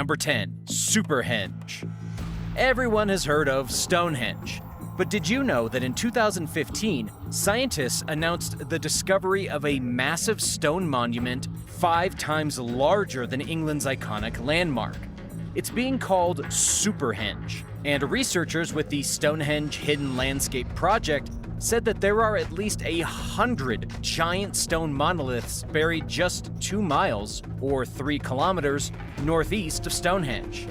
Number 10. Superhenge. Everyone has heard of Stonehenge. But did you know that in 2015, scientists announced the discovery of a massive stone monument 5 times larger than England's iconic landmark? It's being called Superhenge, and researchers with the Stonehenge Hidden Landscape Project said that there are at least 100 giant stone monoliths buried just 2 miles, or 3 kilometers, northeast of Stonehenge.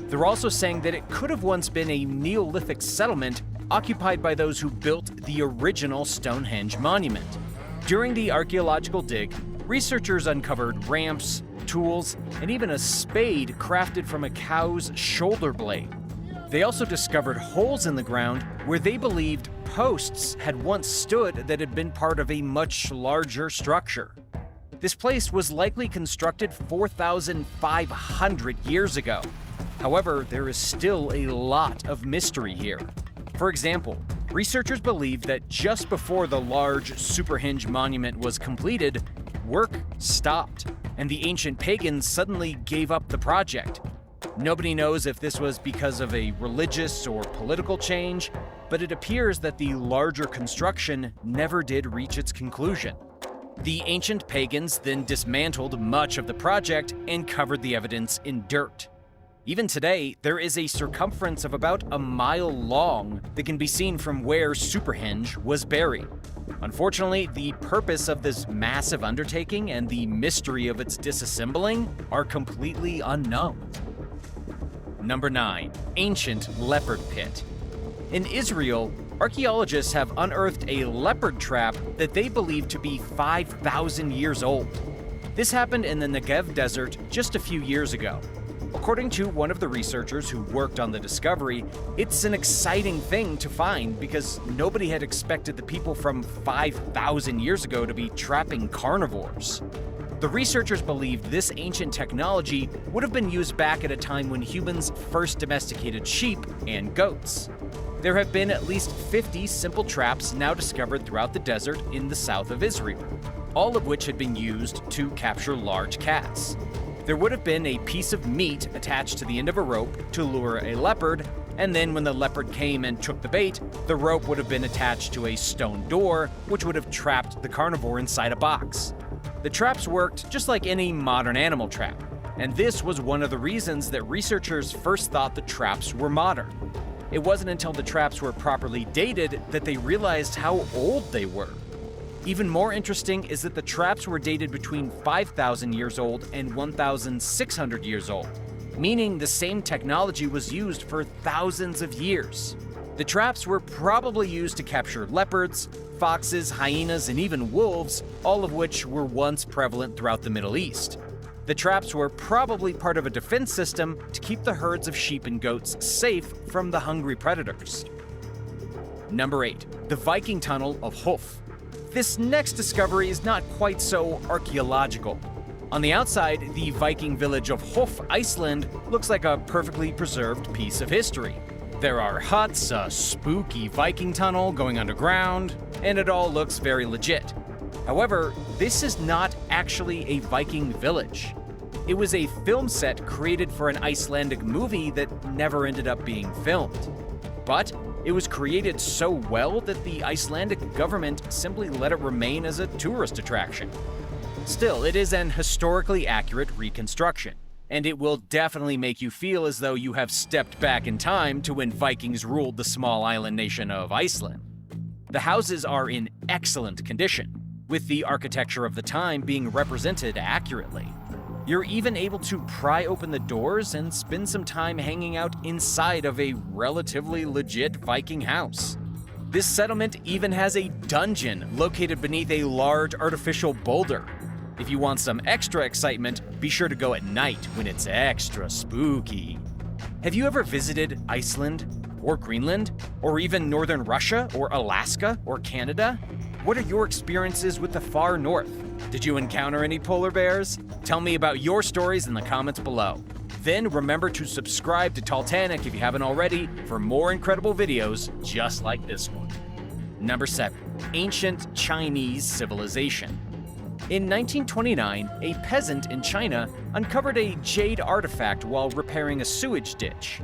They're also saying that it could have once been a Neolithic settlement occupied by those who built the original Stonehenge monument. During the archaeological dig, researchers uncovered ramps, tools, and even a spade crafted from a cow's shoulder blade. They also discovered holes in the ground where they believed posts had once stood that had been part of a much larger structure. This place was likely constructed 4,500 years ago. However, there is still a lot of mystery here. For example, researchers believe that just before the large Superhenge monument was completed, work stopped, and the ancient pagans suddenly gave up the project. Nobody knows if this was because of a religious or political change, but it appears that the larger construction never did reach its conclusion. The ancient pagans then dismantled much of the project and covered the evidence in dirt. Even today, there is a circumference of about a mile long that can be seen from where Superhenge was buried. Unfortunately, the purpose of this massive undertaking and the mystery of its disassembling are completely unknown. Number 9. Ancient Leopard Pit. In Israel, archaeologists have unearthed a leopard trap that they believe to be 5,000 years old. This happened in the Negev desert just a few years ago. According to one of the researchers who worked on the discovery, it's an exciting thing to find because nobody had expected the people from 5,000 years ago to be trapping carnivores. The researchers believed this ancient technology would have been used back at a time when humans first domesticated sheep and goats. There have been at least 50 simple traps now discovered throughout the desert in the south of Israel, all of which had been used to capture large cats. There would have been a piece of meat attached to the end of a rope to lure a leopard, and then when the leopard came and took the bait, the rope would have been attached to a stone door, which would have trapped the carnivore inside a box. The traps worked just like any modern animal trap, and this was one of the reasons that researchers first thought the traps were modern. It wasn't until the traps were properly dated that they realized how old they were. Even more interesting is that the traps were dated between 5,000 years old and 1,600 years old, meaning the same technology was used for thousands of years. The traps were probably used to capture leopards, foxes, hyenas, and even wolves, all of which were once prevalent throughout the Middle East. The traps were probably part of a defense system to keep the herds of sheep and goats safe from the hungry predators. Number 8. The Viking Tunnel of Hof. This next discovery is not quite so archaeological. On the outside, the Viking village of Hof, Iceland, looks like a perfectly preserved piece of history. There are huts, a spooky Viking tunnel going underground, and it all looks very legit. However, this is not actually a Viking village. It was a film set created for an Icelandic movie that never ended up being filmed. But it was created so well that the Icelandic government simply let it remain as a tourist attraction. Still, it is an historically accurate reconstruction, and it will definitely make you feel as though you have stepped back in time to when Vikings ruled the small island nation of Iceland. The houses are in excellent condition, with the architecture of the time being represented accurately. You're even able to pry open the doors and spend some time hanging out inside of a relatively legit Viking house. This settlement even has a dungeon located beneath a large artificial boulder. If you want some extra excitement, be sure to go at night when it's extra spooky. Have you ever visited Iceland or Greenland, or even northern Russia or Alaska or Canada? What are your experiences with the far north? Did you encounter any polar bears? Tell me about your stories in the comments below. Then remember to subscribe to Talltanic if you haven't already for more incredible videos just like this one. Number 7. Ancient Chinese Civilization. In 1929, a peasant in China uncovered a jade artifact while repairing a sewage ditch.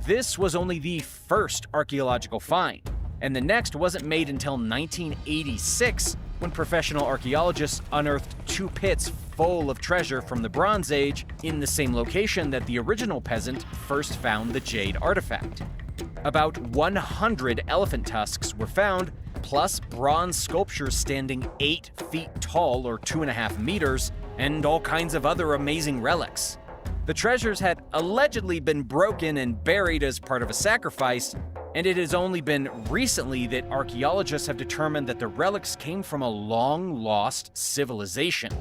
This was only the first archaeological find, and the next wasn't made until 1986, when professional archaeologists unearthed 2 pits full of treasure from the Bronze Age in the same location that the original peasant first found the jade artifact. About 100 elephant tusks were found, plus bronze sculptures standing 8 feet tall or 2.5 meters, and all kinds of other amazing relics. The treasures had allegedly been broken and buried as part of a sacrifice, and it has only been recently that archaeologists have determined that the relics came from a long-lost civilization.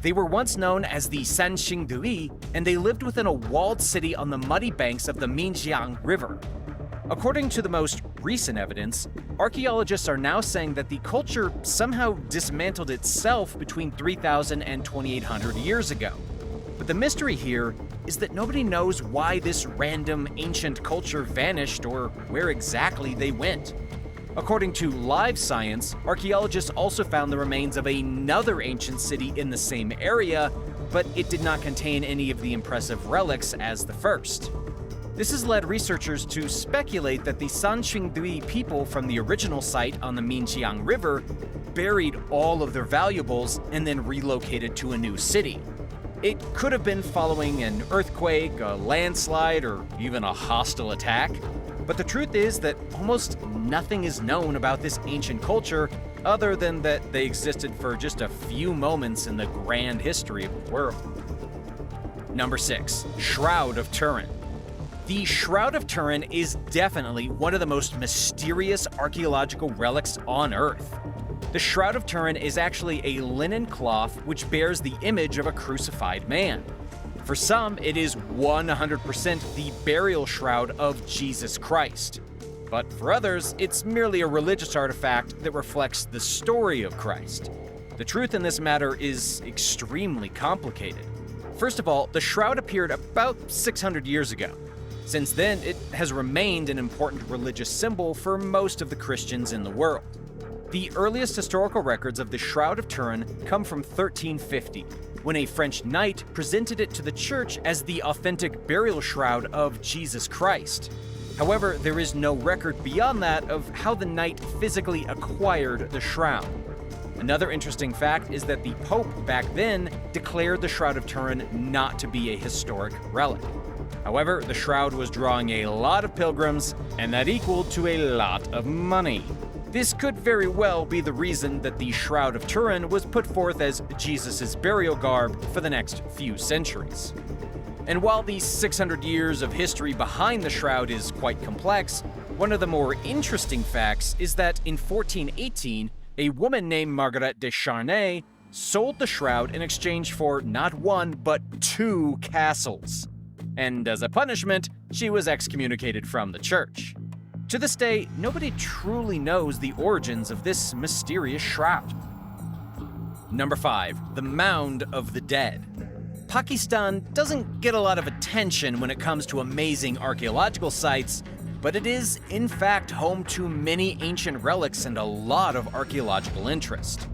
They were once known as the Sanxingdui, and they lived within a walled city on the muddy banks of the Minjiang River. According to the most recent evidence, archaeologists are now saying that the culture somehow dismantled itself between 3,000 and 2,800 years ago. But the mystery here is that nobody knows why this random ancient culture vanished or where exactly they went. According to Live Science, archaeologists also found the remains of another ancient city in the same area, but it did not contain any of the impressive relics as the first. This has led researchers to speculate that the Sanxingdui people from the original site on the Minjiang River buried all of their valuables and then relocated to a new city. It could have been following an earthquake, a landslide, or even a hostile attack. But the truth is that almost nothing is known about this ancient culture other than that they existed for just a few moments in the grand history of the world. Number 6. Shroud of Turin. The Shroud of Turin is definitely one of the most mysterious archaeological relics on Earth. The Shroud of Turin is actually a linen cloth which bears the image of a crucified man. For some, it is 100% the burial shroud of Jesus Christ. But for others, it's merely a religious artifact that reflects the story of Christ. The truth in this matter is extremely complicated. First of all, the shroud appeared about 600 years ago. Since then, it has remained an important religious symbol for most of the Christians in the world. The earliest historical records of the Shroud of Turin come from 1350, when a French knight presented it to the church as the authentic burial shroud of Jesus Christ. However, there is no record beyond that of how the knight physically acquired the shroud. Another interesting fact is that the Pope back then declared the Shroud of Turin not to be a historic relic. However, the shroud was drawing a lot of pilgrims, and that equaled to a lot of money. This could very well be the reason that the Shroud of Turin was put forth as Jesus' burial garb for the next few centuries. And while the 600 years of history behind the shroud is quite complex, one of the more interesting facts is that in 1418, a woman named Margaret de Charnay sold the shroud in exchange for not one, but 2 castles. And as a punishment, she was excommunicated from the church. To this day, nobody truly knows the origins of this mysterious shroud. Number 5. The Mound of the Dead. Pakistan doesn't get a lot of attention when it comes to amazing archaeological sites, but it is, in fact, home to many ancient relics and a lot of archaeological interest.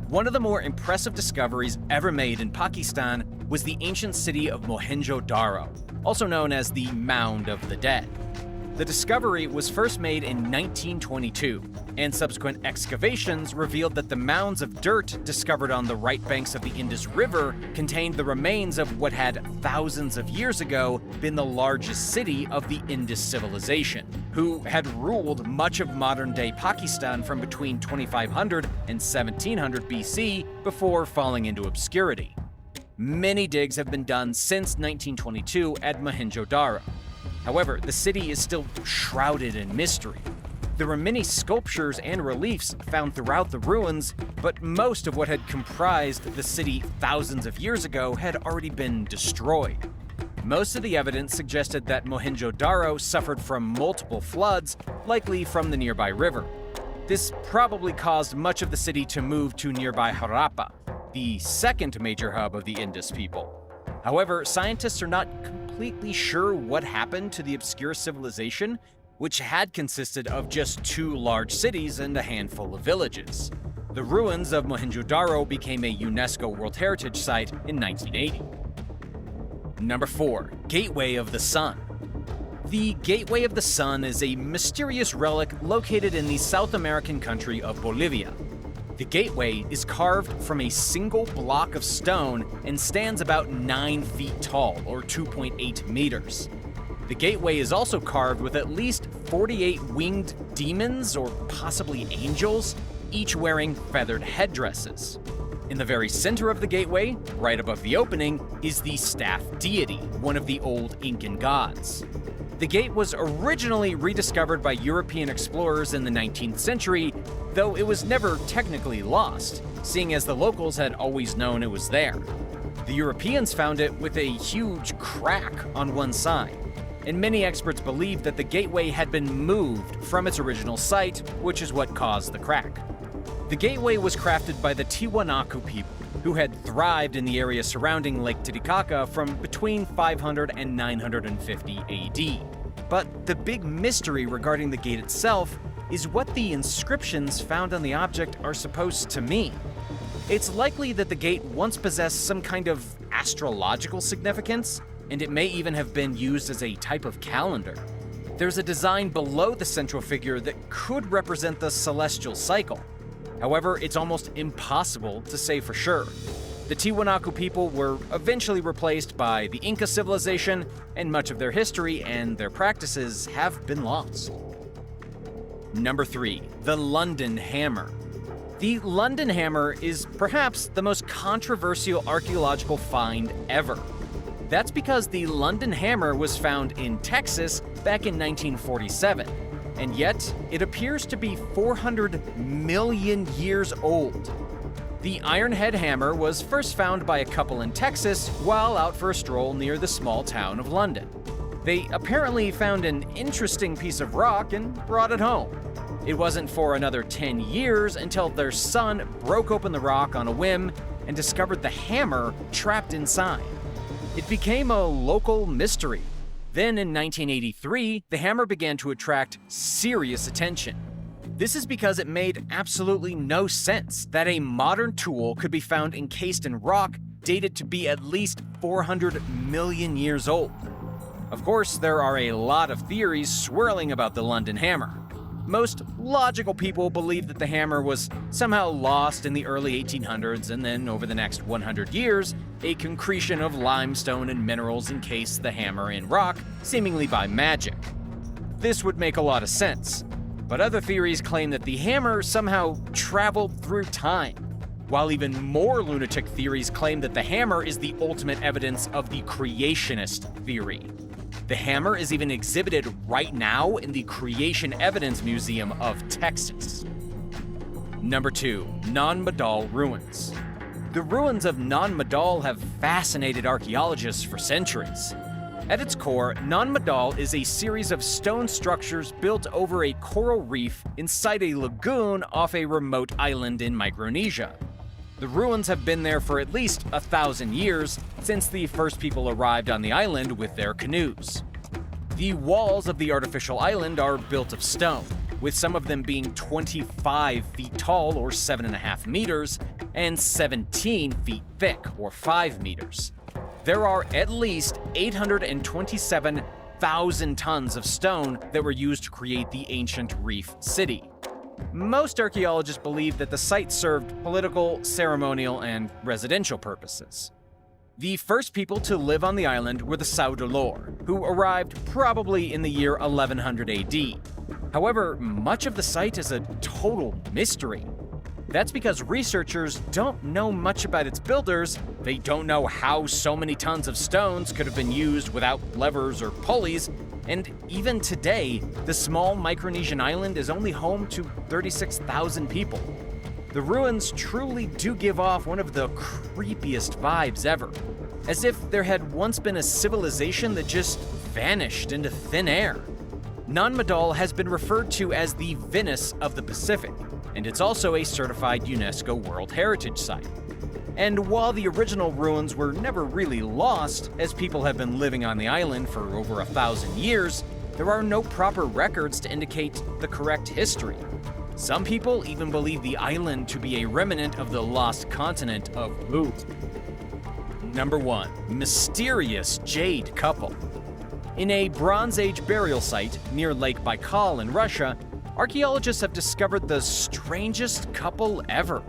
One of the more impressive discoveries ever made in Pakistan was the ancient city of Mohenjo-Daro, also known as the Mound of the Dead. The discovery was first made in 1922, and subsequent excavations revealed that the mounds of dirt discovered on the right banks of the Indus River contained the remains of what had thousands of years ago been the largest city of the Indus civilization, who had ruled much of modern-day Pakistan from between 2500 and 1700 BC before falling into obscurity. Many digs have been done since 1922 at Mohenjo-Daro. However, the city is still shrouded in mystery. There were many sculptures and reliefs found throughout the ruins, but most of what had comprised the city thousands of years ago had already been destroyed. Most of the evidence suggested that Mohenjo-Daro suffered from multiple floods, likely from the nearby river. This probably caused much of the city to move to nearby Harappa, the second major hub of the Indus people. However, scientists are not completely sure what happened to the obscure civilization, which had consisted of just 2 large cities and a handful of villages. The ruins of Mohenjo-Daro became a UNESCO World Heritage Site in 1980. Number 4. Gateway of the Sun. The Gateway of the Sun is a mysterious relic located in the South American country of Bolivia. The gateway is carved from a single block of stone and stands about 9 feet tall, or 2.8 meters. The gateway is also carved with at least 48 winged demons, or possibly angels, each wearing feathered headdresses. In the very center of the gateway, right above the opening, is the staff deity, one of the old Incan gods. The gate was originally rediscovered by European explorers in the 19th century, though it was never technically lost, seeing as the locals had always known it was there. The Europeans found it with a huge crack on one side, and many experts believe that the gateway had been moved from its original site, which is what caused the crack. The gateway was crafted by the Tiwanaku people, who had thrived in the area surrounding Lake Titicaca from between 500 and 950 AD. But the big mystery regarding the gate itself is what the inscriptions found on the object are supposed to mean. It's likely that the gate once possessed some kind of astrological significance, and it may even have been used as a type of calendar. There's a design below the central figure that could represent the celestial cycle. However, it's almost impossible to say for sure. The Tiwanaku people were eventually replaced by the Inca civilization, and much of their history and their practices have been lost. Number 3. The London Hammer. The London Hammer is perhaps the most controversial archaeological find ever. That's because the London Hammer was found in Texas back in 1947, and yet it appears to be 400 million years old. The Ironhead Hammer was first found by a couple in Texas while out for a stroll near the small town of London. They apparently found an interesting piece of rock and brought it home. It wasn't for another 10 years until their son broke open the rock on a whim and discovered the hammer trapped inside. It became a local mystery. Then in 1983, the hammer began to attract serious attention. This is because it made absolutely no sense that a modern tool could be found encased in rock dated to be at least 400 million years old. Of course, there are a lot of theories swirling about the London Hammer. Most logical people believe that the hammer was somehow lost in the early 1800s, and then over the next 100 years, a concretion of limestone and minerals encased the hammer in rock, seemingly by magic. This would make a lot of sense. But other theories claim that the hammer somehow traveled through time, while even more lunatic theories claim that the hammer is the ultimate evidence of the creationist theory. The hammer is even exhibited right now in the Creation Evidence Museum of Texas. Number 2. Nonmodal Ruins. The ruins of Nonmodal have fascinated archaeologists for centuries. At its core, Nonmodal is a series of stone structures built over a coral reef inside a lagoon off a remote island in Micronesia. The ruins have been there for at least 1,000 years, since the first people arrived on the island with their canoes. The walls of the artificial island are built of stone, with some of them being 25 feet tall, or 7.5 meters, and 17 feet thick, or 5 meters. There are at least 827,000 tons of stone that were used to create the ancient reef city. Most archaeologists believe that the site served political, ceremonial, and residential purposes. The first people to live on the island were the Saudolor, who arrived probably in the year 1100 AD. However, much of the site is a total mystery. That's because researchers don't know much about its builders. They don't know how so many tons of stones could have been used without levers or pulleys, and even today, the small Micronesian island is only home to 36,000 people. The ruins truly do give off one of the creepiest vibes ever, as if there had once been a civilization that just vanished into thin air. Nonmodal has been referred to as the Venice of the Pacific, and it's also a certified UNESCO World Heritage Site. And while the original ruins were never really lost, as people have been living on the island for over 1,000 years, there are no proper records to indicate the correct history. Some people even believe the island to be a remnant of the lost continent of Mound. Number 1. Mysterious Jade Couple. In a Bronze Age burial site near Lake Baikal in Russia, archaeologists have discovered the strangest couple ever.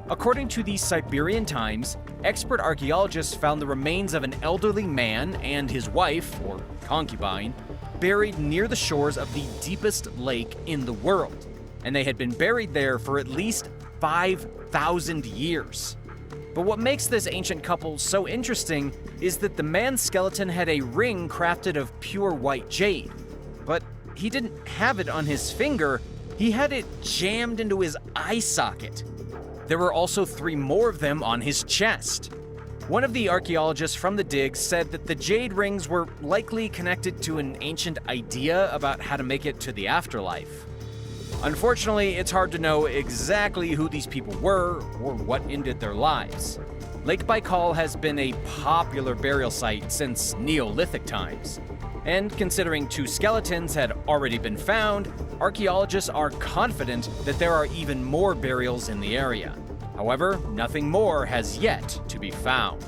According to the Siberian Times, expert archaeologists found the remains of an elderly man and his wife, or concubine, buried near the shores of the deepest lake in the world, and they had been buried there for at least 5,000 years. But what makes this ancient couple so interesting is that the man's skeleton had a ring crafted of pure white jade, but he didn't have it on his finger, he had it jammed into his eye socket. There were also 3 more of them on his chest. One of the archaeologists from the dig said that the jade rings were likely connected to an ancient idea about how to make it to the afterlife. Unfortunately, it's hard to know exactly who these people were or what ended their lives. Lake Baikal has been a popular burial site since Neolithic times. And considering 2 skeletons had already been found, archaeologists are confident that there are even more burials in the area. However, nothing more has yet to be found.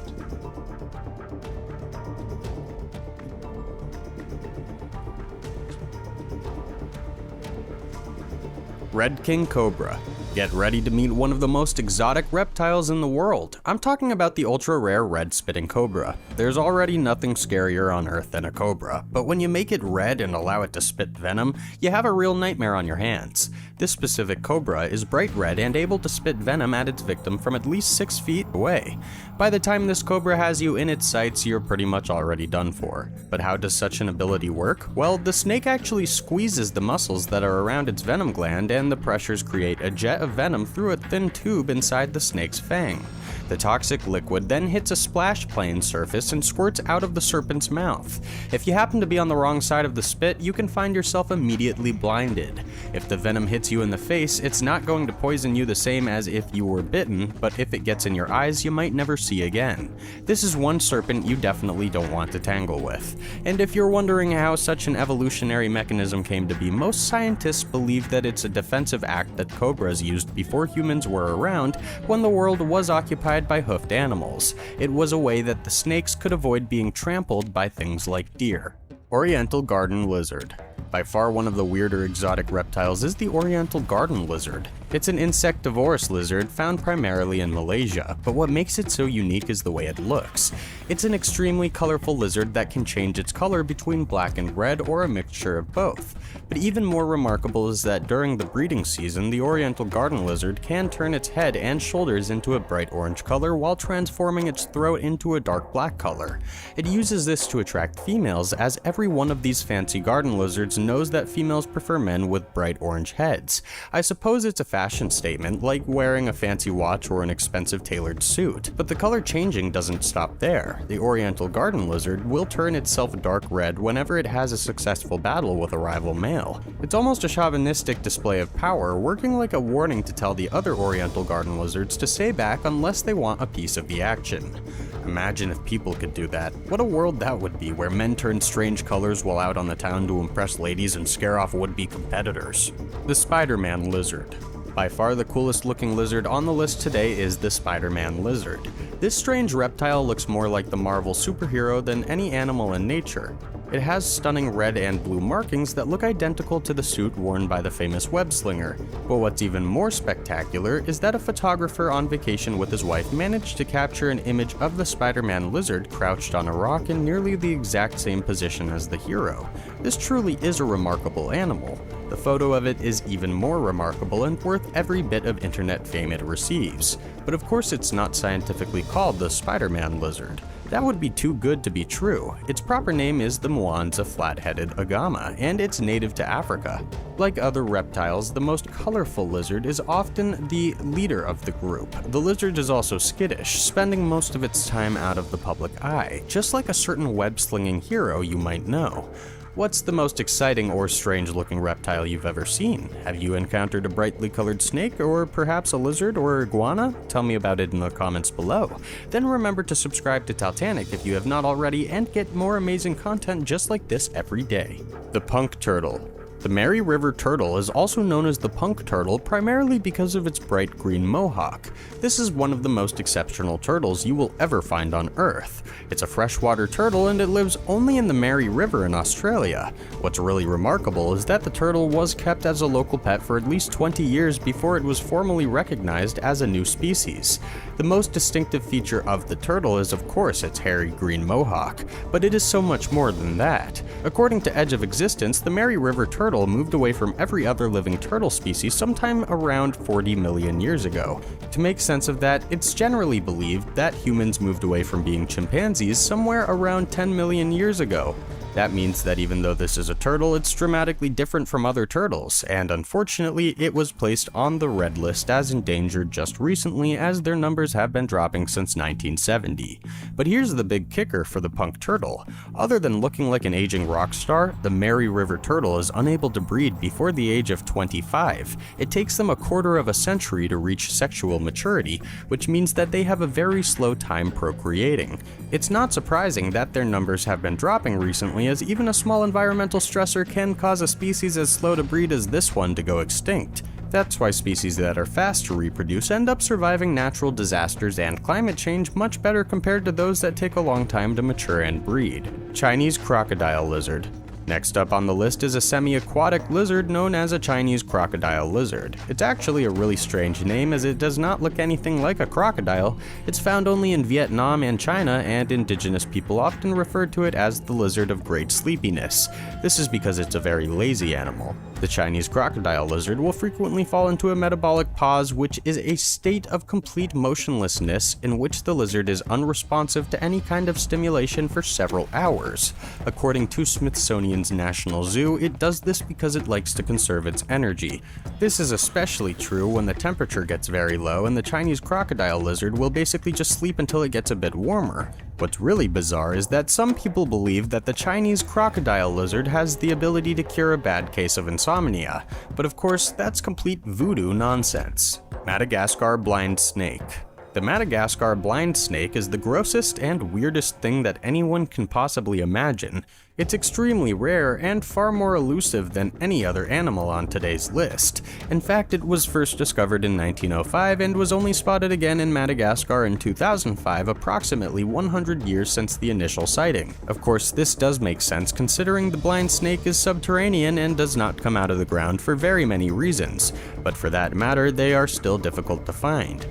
Red King Cobra. Get ready to meet one of the most exotic reptiles in the world. I'm talking about the ultra-rare red spitting cobra. There's already nothing scarier on Earth than a cobra, but when you make it red and allow it to spit venom, you have a real nightmare on your hands. This specific cobra is bright red and able to spit venom at its victim from at least 6 feet away. By the time this cobra has you in its sights, you're pretty much already done for. But how does such an ability work? Well, the snake actually squeezes the muscles that are around its venom gland, and the pressures create a jet of venom through a thin tube inside the snake's fang. The toxic liquid then hits a splash plane surface and squirts out of the serpent's mouth. If you happen to be on the wrong side of the spit, you can find yourself immediately blinded. If the venom hits you in the face, it's not going to poison you the same as if you were bitten, but if it gets in your eyes, you might never see again. This is one serpent you definitely don't want to tangle with. And if you're wondering how such an evolutionary mechanism came to be, most scientists believe that it's a defensive act that cobras used before humans were around when the world was occupied by hoofed animals. It was a way that the snakes could avoid being trampled by things like deer. Oriental Garden Lizard. By far one of the weirder exotic reptiles is the Oriental Garden Lizard. It's an insectivorous lizard found primarily in Malaysia, but what makes it so unique is the way it looks. It's an extremely colorful lizard that can change its color between black and red or a mixture of both. But even more remarkable is that during the breeding season, the Oriental Garden Lizard can turn its head and shoulders into a bright orange color while transforming its throat into a dark black color. It uses this to attract females, as every one of these fancy garden lizards knows that females prefer men with bright orange heads. I suppose it's a fashion statement, like wearing a fancy watch or an expensive tailored suit. But the color changing doesn't stop there. The Oriental Garden Lizard will turn itself dark red whenever it has a successful battle with a rival male. It's almost a chauvinistic display of power, working like a warning to tell the other Oriental Garden Lizards to stay back unless they want a piece of the action. Imagine if people could do that. What a world that would be, where men turn strange colors while out on the town to impress ladies and scare off would-be competitors. The SpiderMan Lizard. By far the coolest looking lizard on the list today is the SpiderMan Lizard. This strange reptile looks more like the Marvel superhero than any animal in nature. It has stunning red and blue markings that look identical to the suit worn by the famous web slinger. But what's even more spectacular is that a photographer on vacation with his wife managed to capture an image of the SpiderMan Lizard crouched on a rock in nearly the exact same position as the hero. This truly is a remarkable animal. The photo of it is even more remarkable and worth every bit of internet fame it receives. But of course it's not scientifically called the SpiderMan Lizard. That would be too good to be true. Its proper name is the Mwanza flat-headed agama, and it's native to Africa. Like other reptiles, the most colorful lizard is often the leader of the group. The lizard is also skittish, spending most of its time out of the public eye, just like a certain web-slinging hero you might know. What's the most exciting or strange-looking reptile you've ever seen? Have you encountered a brightly colored snake, or perhaps a lizard or iguana? Tell me about it in the comments below. Then remember to subscribe to Talltanic if you have not already, and get more amazing content just like this every day. The Punk Turtle. The Mary River turtle is also known as the punk turtle primarily because of its bright green mohawk. This is one of the most exceptional turtles you will ever find on Earth. It's a freshwater turtle and it lives only in the Mary River in Australia. What's really remarkable is that the turtle was kept as a local pet for at least 20 years before it was formally recognized as a new species. The most distinctive feature of the turtle is of course its hairy green mohawk, but it is so much more than that. According to Edge of Existence, the Mary River turtle moved away from every other living turtle species sometime around 40 million years ago. To make sense of that, it's generally believed that humans moved away from being chimpanzees somewhere around 10 million years ago. That means that even though this is a turtle, it's dramatically different from other turtles, and unfortunately it was placed on the red list as endangered just recently as their numbers have been dropping since 1970. But here's the big kicker for the punk turtle. Other than looking like an aging rock star, the Mary River turtle is unable to breed before the age of 25. It takes them a quarter of a century to reach sexual maturity, which means that they have a very slow time procreating. It's not surprising that their numbers have been dropping recently, as even a small environmental stressor can cause a species as slow to breed as this one to go extinct. That's why species that are fast to reproduce end up surviving natural disasters and climate change much better compared to those that take a long time to mature and breed. Chinese crocodile lizard. Next up on the list is a semi-aquatic lizard known as a Chinese crocodile lizard. It's actually a really strange name as it does not look anything like a crocodile. It's found only in Vietnam and China, and indigenous people often refer to it as the lizard of great sleepiness. This is because it's a very lazy animal. The Chinese crocodile lizard will frequently fall into a metabolic pause, which is a state of complete motionlessness in which the lizard is unresponsive to any kind of stimulation for several hours. According to Smithsonian's National Zoo, it does this because it likes to conserve its energy. This is especially true when the temperature gets very low, and the Chinese crocodile lizard will basically just sleep until it gets a bit warmer. What's really bizarre is that some people believe that the Chinese crocodile lizard has the ability to cure a bad case of insomnia, but of course that's complete voodoo nonsense. Madagascar blind snake. The Madagascar blind snake is the grossest and weirdest thing that anyone can possibly imagine. It's extremely rare and far more elusive than any other animal on today's list. In fact, it was first discovered in 1905 and was only spotted again in Madagascar in 2005, approximately 100 years since the initial sighting. Of course, this does make sense considering the blind snake is subterranean and does not come out of the ground for very many reasons, but for that matter, they are still difficult to find.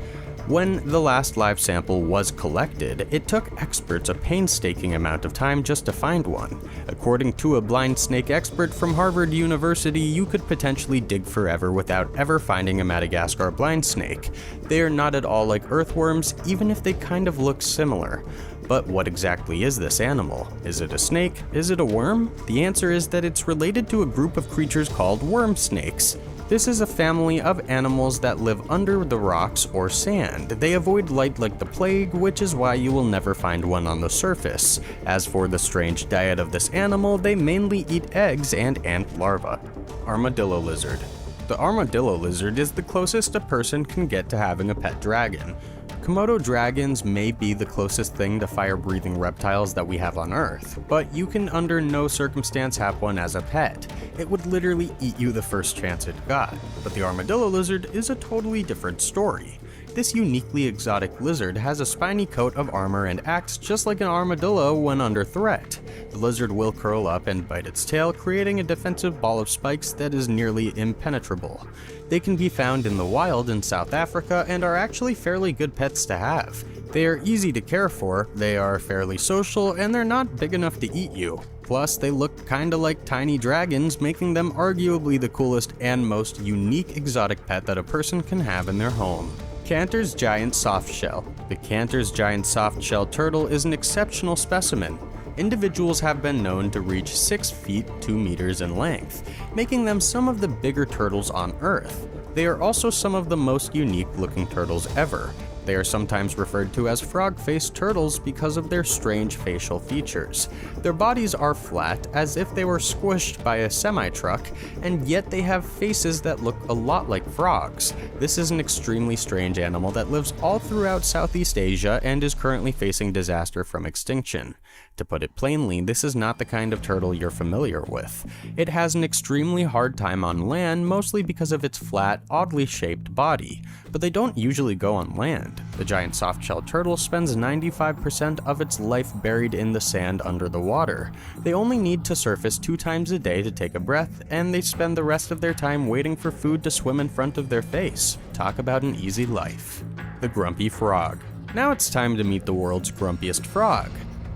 When the last live sample was collected, it took experts a painstaking amount of time just to find one. According to a blind snake expert from Harvard University, you could potentially dig forever without ever finding a Madagascar blind snake. They are not at all like earthworms, even if they kind of look similar. But what exactly is this animal? Is it a snake? Is it a worm? The answer is that it's related to a group of creatures called worm snakes. This is a family of animals that live under the rocks or sand. They avoid light like the plague, which is why you will never find one on the surface. As for the strange diet of this animal, they mainly eat eggs and ant larvae. Armadillo lizard. The armadillo lizard is the closest a person can get to having a pet dragon. Komodo dragons may be the closest thing to fire-breathing reptiles that we have on Earth, but you can under no circumstance have one as a pet. It would literally eat you the first chance it got. But the armadillo lizard is a totally different story. This uniquely exotic lizard has a spiny coat of armor and acts just like an armadillo when under threat. The lizard will curl up and bite its tail, creating a defensive ball of spikes that is nearly impenetrable. They can be found in the wild in South Africa and are actually fairly good pets to have. They are easy to care for, they are fairly social, and they're not big enough to eat you. Plus, they look kinda like tiny dragons, making them arguably the coolest and most unique exotic pet that a person can have in their home. Cantor's giant softshell. The Cantor's giant softshell turtle is an exceptional specimen. Individuals have been known to reach 6 feet 2 meters in length, making them some of the bigger turtles on Earth. They are also some of the most unique looking turtles ever. They are sometimes referred to as frog-faced turtles because of their strange facial features. Their bodies are flat, as if they were squished by a semi-truck, and yet they have faces that look a lot like frogs. This is an extremely strange animal that lives all throughout Southeast Asia and is currently facing disaster from extinction. To put it plainly, this is not the kind of turtle you're familiar with. It has an extremely hard time on land, mostly because of its flat, oddly shaped body, but they don't usually go on land. The giant soft-shelled turtle spends 95% of its life buried in the sand under the water. They only need to surface 2 times a day to take a breath, and they spend the rest of their time waiting for food to swim in front of their face. Talk about an easy life. The grumpy frog. Now it's time to meet the world's grumpiest frog.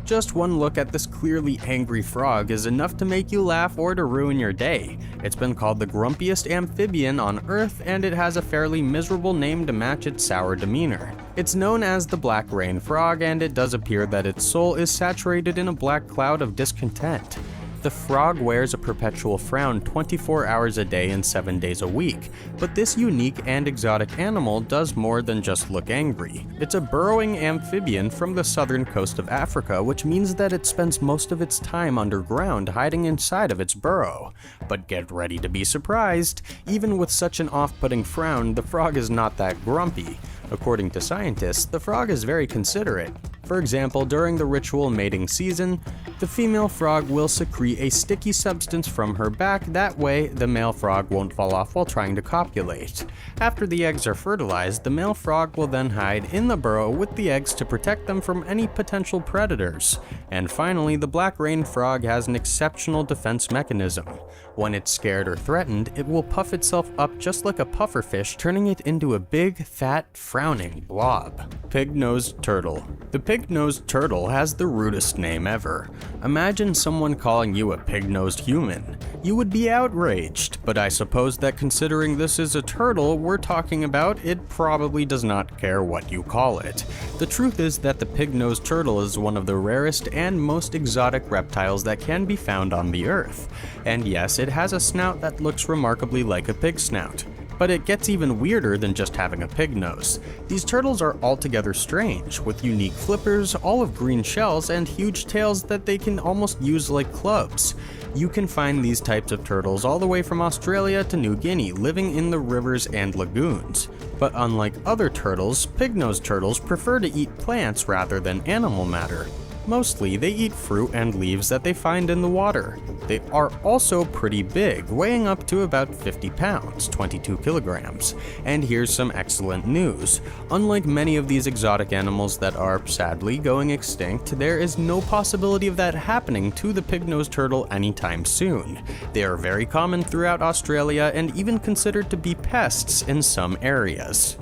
Just one look at this clearly angry frog is enough to make you laugh or to ruin your day. It's been called the grumpiest amphibian on Earth, and it has a fairly miserable name to match its sour demeanor. It's known as the black rain frog, and it does appear that its soul is saturated in a black cloud of discontent. The frog wears a perpetual frown 24 hours a day and 7 days a week, but this unique and exotic animal does more than just look angry. It's a burrowing amphibian from the southern coast of Africa, which means that it spends most of its time underground hiding inside of its burrow. But get ready to be surprised, even with such an off-putting frown, the frog is not that grumpy. According to scientists, the frog is very considerate. For example, during the ritual mating season, the female frog will secrete a sticky substance from her back, that way the male frog won't fall off while trying to copulate. After the eggs are fertilized, the male frog will then hide in the burrow with the eggs to protect them from any potential predators. And finally, the black rain frog has an exceptional defense mechanism. When it's scared or threatened, it will puff itself up just like a pufferfish, turning it into a big, fat, frowning blob. Pig-nosed turtle. The pig-nosed turtle has the rudest name ever. Imagine someone calling you a pig-nosed human. You would be outraged, but I suppose that considering this is a turtle we're talking about, it probably does not care what you call it. The truth is that the pig-nosed turtle is one of the rarest and most exotic reptiles that can be found on the Earth. And yes, it has a snout that looks remarkably like a pig snout. But it gets even weirder than just having a pig nose. These turtles are altogether strange, with unique flippers, olive green shells, and huge tails that they can almost use like clubs. You can find these types of turtles all the way from Australia to New Guinea, living in the rivers and lagoons. But unlike other turtles, pig-nosed turtles prefer to eat plants rather than animal matter. Mostly, they eat fruit and leaves that they find in the water. They are also pretty big, weighing up to about 50 pounds, 22 kilograms. And here's some excellent news. Unlike many of these exotic animals that are, sadly, going extinct, there is no possibility of that happening to the pig-nosed turtle anytime soon. They are very common throughout Australia and even considered to be pests in some areas.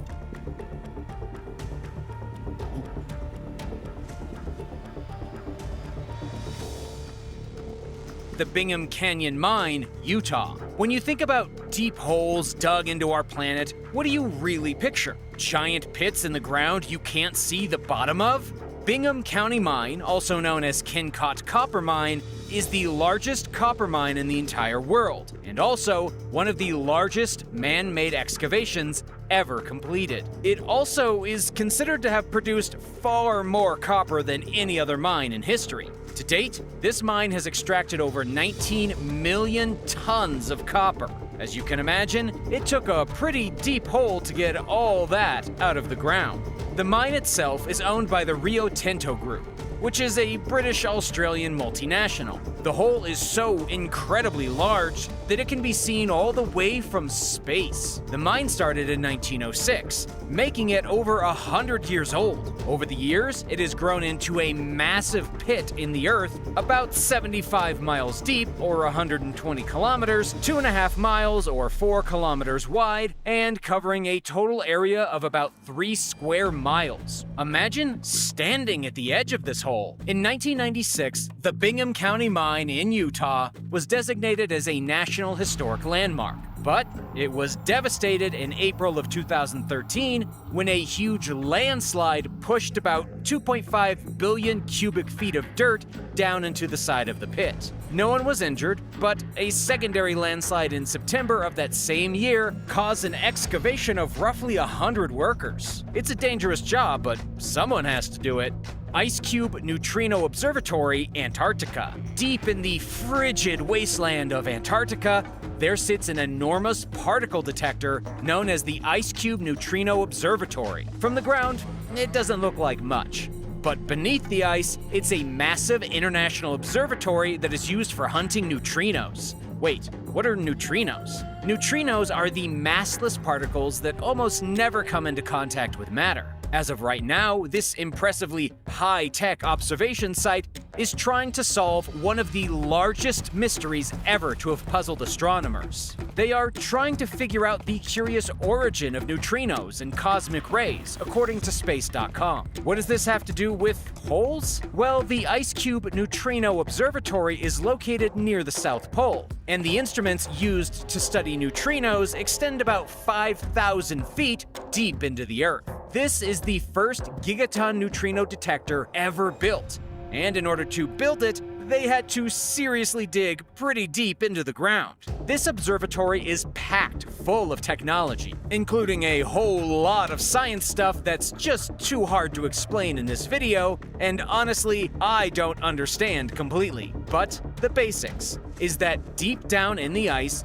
The Bingham Canyon Mine, Utah. When you think about deep holes dug into our planet, what do you really picture? Giant pits in the ground you can't see the bottom of? Bingham County Mine, also known as Kennecott Copper Mine, is the largest copper mine in the entire world, and also one of the largest man-made excavations ever completed. It also is considered to have produced far more copper than any other mine in history. To date, this mine has extracted over 19 million tons of copper. As you can imagine, it took a pretty deep hole to get all that out of the ground. The mine itself is owned by the Rio Tinto Group, which is a British-Australian multinational. The hole is so incredibly large that it can be seen all the way from space. The mine started in 1906, making it over 100 years old. Over the years, it has grown into a massive pit in the earth, about 75 miles deep, or 120 kilometers, 2.5 miles, or 4 kilometers wide, and covering a total area of about 3 square miles. Imagine standing at the edge of this hole. In 1996, the Bingham County Mine in Utah was designated as a National Historic Landmark. But it was devastated in April of 2013 when a huge landslide pushed about 2.5 billion cubic feet of dirt down into the side of the pit. No one was injured, but a secondary landslide in September of that same year caused an excavation of roughly 100 workers. It's a dangerous job, but someone has to do it. Ice Cube Neutrino Observatory, Antarctica. Deep in the frigid wasteland of Antarctica, there sits an enormous particle detector known as the Ice Cube Neutrino Observatory. From the ground, it doesn't look like much. But beneath the ice, it's a massive international observatory that is used for hunting neutrinos. Wait, what are neutrinos? Neutrinos are the massless particles that almost never come into contact with matter. As of right now, this impressively high-tech observation site is trying to solve one of the largest mysteries ever to have puzzled astronomers. They are trying to figure out the curious origin of neutrinos and cosmic rays, according to Space.com. What does this have to do with holes? Well, the Ice Cube Neutrino Observatory is located near the South Pole, and the instruments used to study neutrinos extend about 5,000 feet deep into the Earth. This is the first gigaton neutrino detector ever built, and in order to build it, they had to seriously dig pretty deep into the ground. This observatory is packed full of technology, including a whole lot of science stuff that's just too hard to explain in this video, and honestly, I don't understand completely. But the basics is that deep down in the ice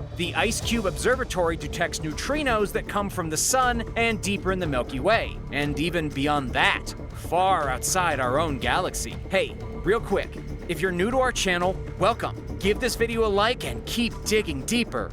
Cube Observatory detects neutrinos that come from the sun and deeper in the Milky Way, and even beyond that, far outside our own galaxy. Hey, real quick, if you're new to our channel, welcome. Give this video a like and keep digging deeper.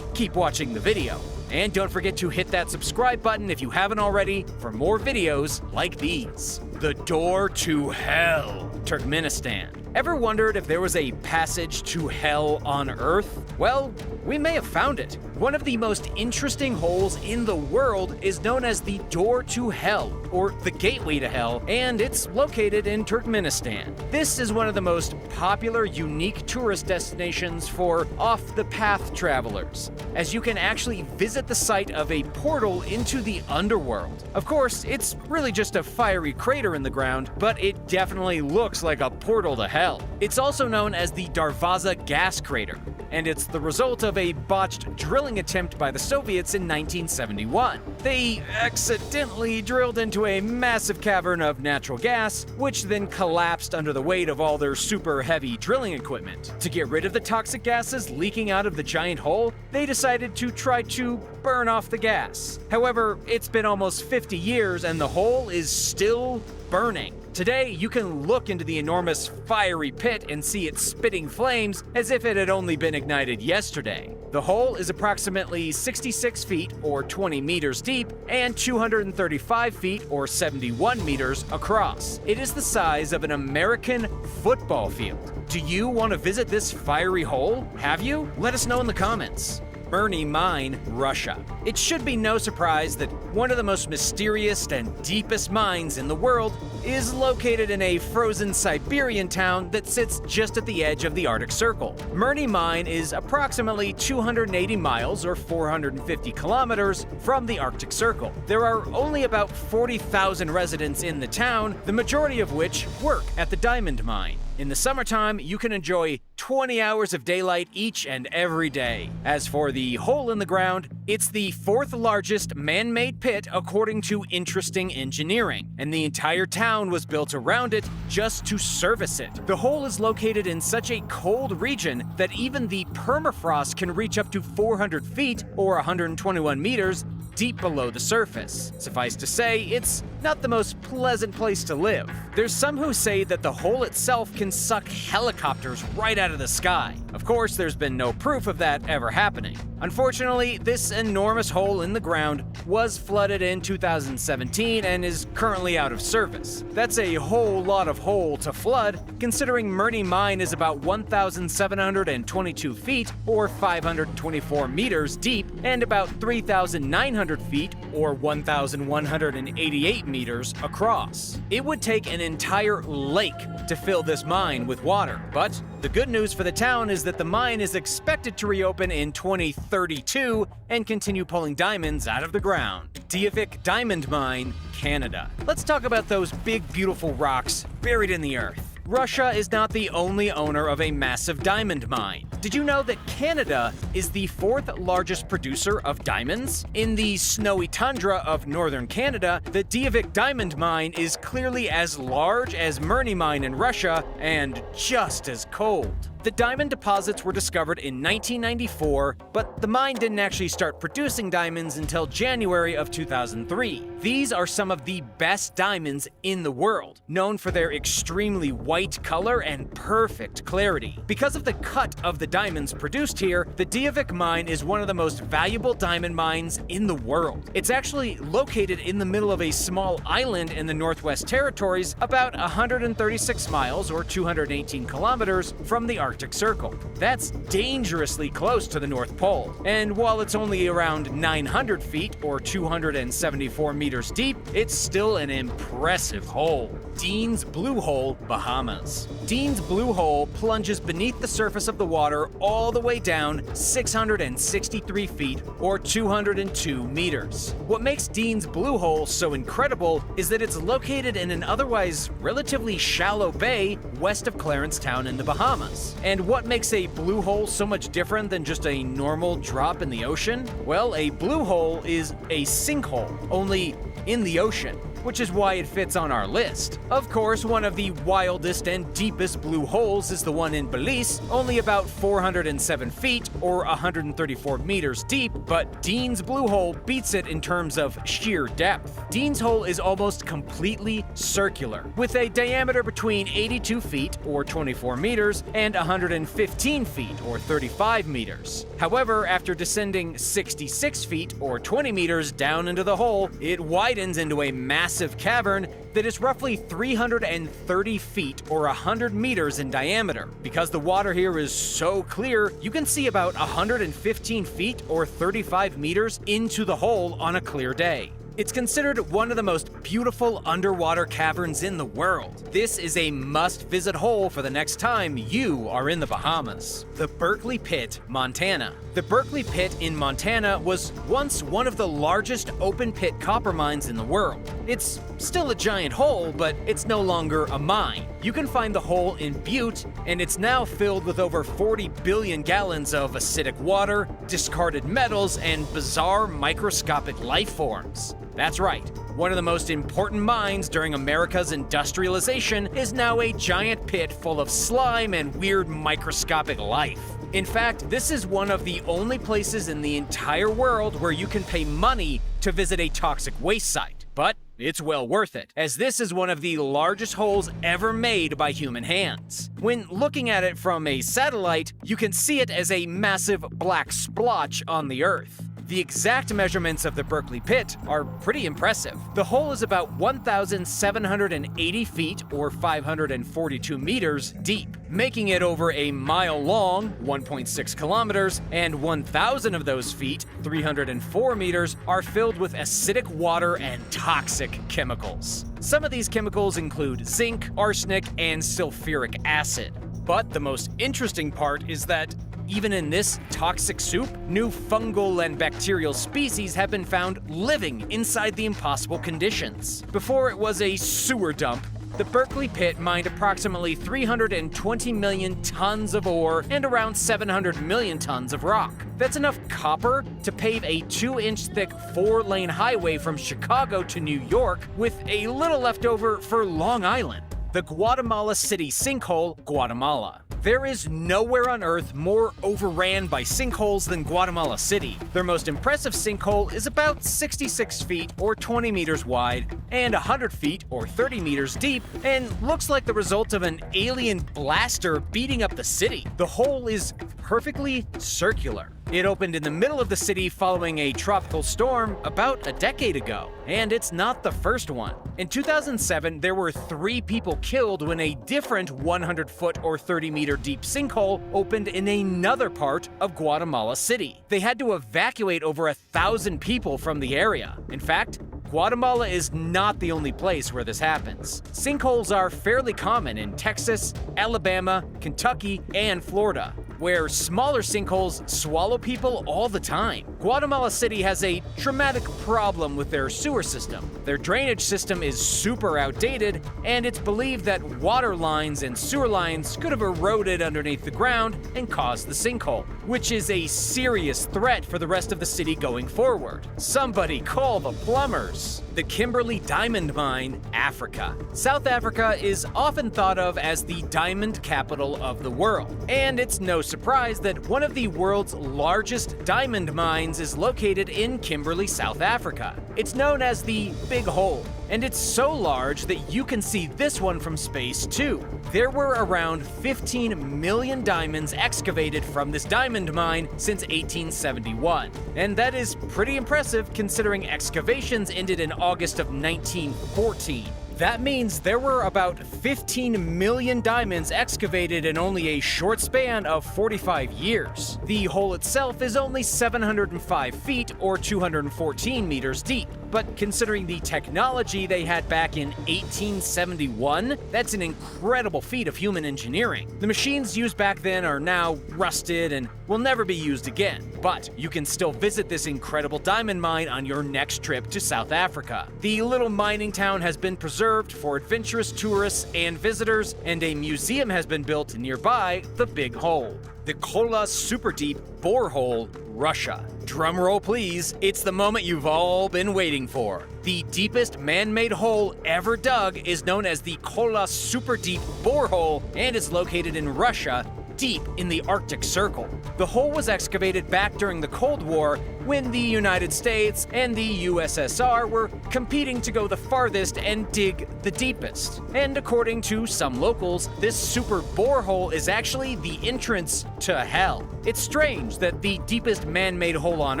Keep watching the video. And don't forget to hit that subscribe button if you haven't already for more videos like these. The Door to Hell, Turkmenistan. Ever wondered if there was a passage to hell on Earth? Well, we may have found it. One of the most interesting holes in the world is known as the Door to Hell, or the Gateway to Hell, and it's located in Turkmenistan. This is one of the most popular, unique tourist destinations for off-the-path travelers, as you can actually visit the site of a portal into the underworld. Of course, it's really just a fiery crater in the ground, but it definitely looks like a portal to hell. It's also known as the Darvaza gas crater, and it's the result of a botched drilling attempt by the Soviets in 1971. They accidentally drilled into a massive cavern of natural gas, which then collapsed under the weight of all their super heavy drilling equipment. To get rid of the toxic gases leaking out of the giant hole, they decided to try to burn off the gas. However, it's been almost 50 years and the hole is still burning. Today, you can look into the enormous fiery pit and see it spitting flames as if it had only been ignited yesterday. The hole is approximately 66 feet or 20 meters deep and 235 feet or 71 meters across. It is the size of an American football field. Do you want to visit this fiery hole? Have you? Let us know in the comments. Merny Mine, Russia. It should be no surprise that one of the most mysterious and deepest mines in the world is located in a frozen Siberian town that sits just at the edge of the Arctic Circle. Merny Mine is approximately 280 miles or 450 kilometers from the Arctic Circle. There are only about 40,000 residents in the town, the majority of which work at the diamond mine. In the summertime, you can enjoy 20 hours of daylight each and every day. As for the hole in the ground, it's the fourth largest man-made pit according to Interesting Engineering, and the entire town was built around it just to service it. The hole is located in such a cold region that even the permafrost can reach up to 400 feet or 121 meters deep below the surface. Suffice to say, it's not the most pleasant place to live. There's some who say that the hole itself can suck helicopters right out of the sky. Of course, there's been no proof of that ever happening. Unfortunately, this enormous hole in the ground was flooded in 2017 and is currently out of service. That's a whole lot of hole to flood, considering Merny Mine is about 1,722 feet or 524 meters deep and about 3,900 feet or 1,188 meters across. It would take an entire lake to fill this mine with water, but the good news for the town is that the mine is expected to reopen in 2032 and continue pulling diamonds out of the ground. DVIC Diamond Mine, Canada. Let's talk about those big, beautiful rocks buried in the earth. Russia is not the only owner of a massive diamond mine. Did you know that Canada is the fourth largest producer of diamonds? In the snowy tundra of northern Canada, the DVIC diamond mine is clearly as large as Merny Mine in Russia and just as cold. The diamond deposits were discovered in 1994, but the mine didn't actually start producing diamonds until January of 2003. These are some of the best diamonds in the world, known for their extremely white color and perfect clarity. Because of the cut of the diamonds produced here, the DVIC mine is one of the most valuable diamond mines in the world. It's actually located in the middle of a small island in the Northwest Territories, about 136 miles or 218 kilometers from the Arctic Circle. That's dangerously close to the North Pole. And while it's only around 900 feet or 274 meters deep, it's still an impressive hole. Dean's Blue Hole, Bahamas. Dean's Blue Hole plunges beneath the surface of the water all the way down 663 feet or 202 meters. What makes Dean's Blue Hole so incredible is that it's located in an otherwise relatively shallow bay west of Clarence Town in the Bahamas. And what makes a blue hole so much different than just a normal drop in the ocean? Well, a blue hole is a sinkhole, only in the ocean, which is why it fits on our list. Of course, one of the wildest and deepest blue holes is the one in Belize, only about 407 feet or 134 meters deep, but Dean's Blue Hole beats it in terms of sheer depth. Dean's Hole is almost completely circular, with a diameter between 82 feet or 24 meters and 115 feet or 35 meters. However, after descending 66 feet or 20 meters down into the hole, it widens into a massive cavern that is roughly 330 feet or 100 meters in diameter. Because the water here is so clear, you can see about 115 feet or 35 meters into the hole on a clear day. It's considered one of the most beautiful underwater caverns in the world. This is a must-visit hole for the next time you are in the Bahamas. The Berkeley Pit, Montana. The Berkeley Pit in Montana was once one of the largest open-pit copper mines in the world. It's still a giant hole, but it's no longer a mine. You can find the hole in Butte, and it's now filled with over 40 billion gallons of acidic water, discarded metals, and bizarre microscopic life forms. That's right, one of the most important mines during America's industrialization is now a giant pit full of slime and weird microscopic life. In fact, this is one of the only places in the entire world where you can pay money to visit a toxic waste site. But it's well worth it, as this is one of the largest holes ever made by human hands. When looking at it from a satellite, you can see it as a massive black splotch on the Earth. The exact measurements of the Berkeley Pit are pretty impressive. The hole is about 1,780 feet or 542 meters deep, making it over a mile long, 1.6 kilometers, and 1,000 of those feet, 304 meters, are filled with acidic water and toxic chemicals. Some of these chemicals include zinc, arsenic, and sulfuric acid. But the most interesting part is that even in this toxic soup, new fungal and bacterial species have been found living inside the impossible conditions. Before it was a sewer dump, the Berkeley Pit mined approximately 320 million tons of ore and around 700 million tons of rock. That's enough copper to pave a 2-inch thick 4-lane highway from Chicago to New York, with a little left over for Long Island. The Guatemala City Sinkhole, Guatemala. There is nowhere on Earth more overran by sinkholes than Guatemala City. Their most impressive sinkhole is about 66 feet or 20 meters wide and 100 feet or 30 meters deep, and looks like the result of an alien blaster beating up the city. The hole is perfectly circular. It opened in the middle of the city following a tropical storm about a decade ago, and it's not the first one. In 2007, there were 3 people killed when a different 100-foot or 30-meter deep sinkhole opened in another part of Guatemala City. They had to evacuate over 1,000 people from the area. In fact, Guatemala is not the only place where this happens. Sinkholes are fairly common in Texas, Alabama, Kentucky, and Florida. where smaller sinkholes swallow people all the time. Guatemala City has a dramatic problem with their sewer system. Their drainage system is super outdated, and it's believed that water lines and sewer lines could have eroded underneath the ground and caused the sinkhole, which is a serious threat for the rest of the city going forward. Somebody call the plumbers. The Kimberly Diamond Mine, Africa. South Africa is often thought of as the diamond capital of the world, and it's no surprise that one of the world's largest diamond mines is located in Kimberly, South Africa. It's known as the Big Hole, and it's so large that you can see this one from space too. There were around 15 million diamonds excavated from this diamond mine since 1871, and that is pretty impressive considering excavations ended in August of 1914. That means there were about 15 million diamonds excavated in only a short span of 45 years. The hole itself is only 705 feet or 214 meters deep, but considering the technology they had back in 1871, that's an incredible feat of human engineering. The machines used back then are now rusted and will never be used again, but you can still visit this incredible diamond mine on your next trip to South Africa. The little mining town has been preserved for adventurous tourists and visitors, and a museum has been built nearby the Big Hole. The Kola Super Deep Borehole, Russia. Drumroll please, it's the moment you've all been waiting for. The deepest man-made hole ever dug is known as the Kola Super Deep Borehole, and is located in Russia, deep in the Arctic Circle. The hole was excavated back during the Cold War when the United States and the USSR were competing to go the farthest and dig the deepest. And according to some locals, this super borehole is actually the entrance to hell. It's strange that the deepest man-made hole on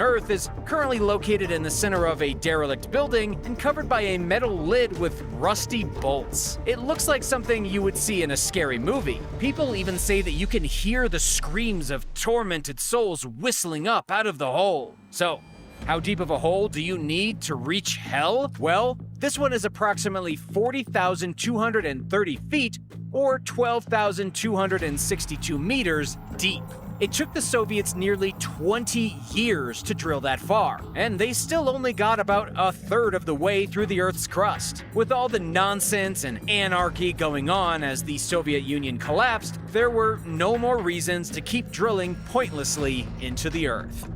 Earth is currently located in the center of a derelict building and covered by a metal lid with rusty bolts. It looks like something you would see in a scary movie. People even say that you can hear the screams of tormented souls whistling up out of the hole. So, how deep of a hole do you need to reach hell? Well, this one is approximately 40,230 feet or 12,262 meters deep. It took the Soviets nearly 20 years to drill that far, and they still only got about a third of the way through the Earth's crust. With all the nonsense and anarchy going on as the Soviet Union collapsed, there were no more reasons to keep drilling pointlessly into the Earth.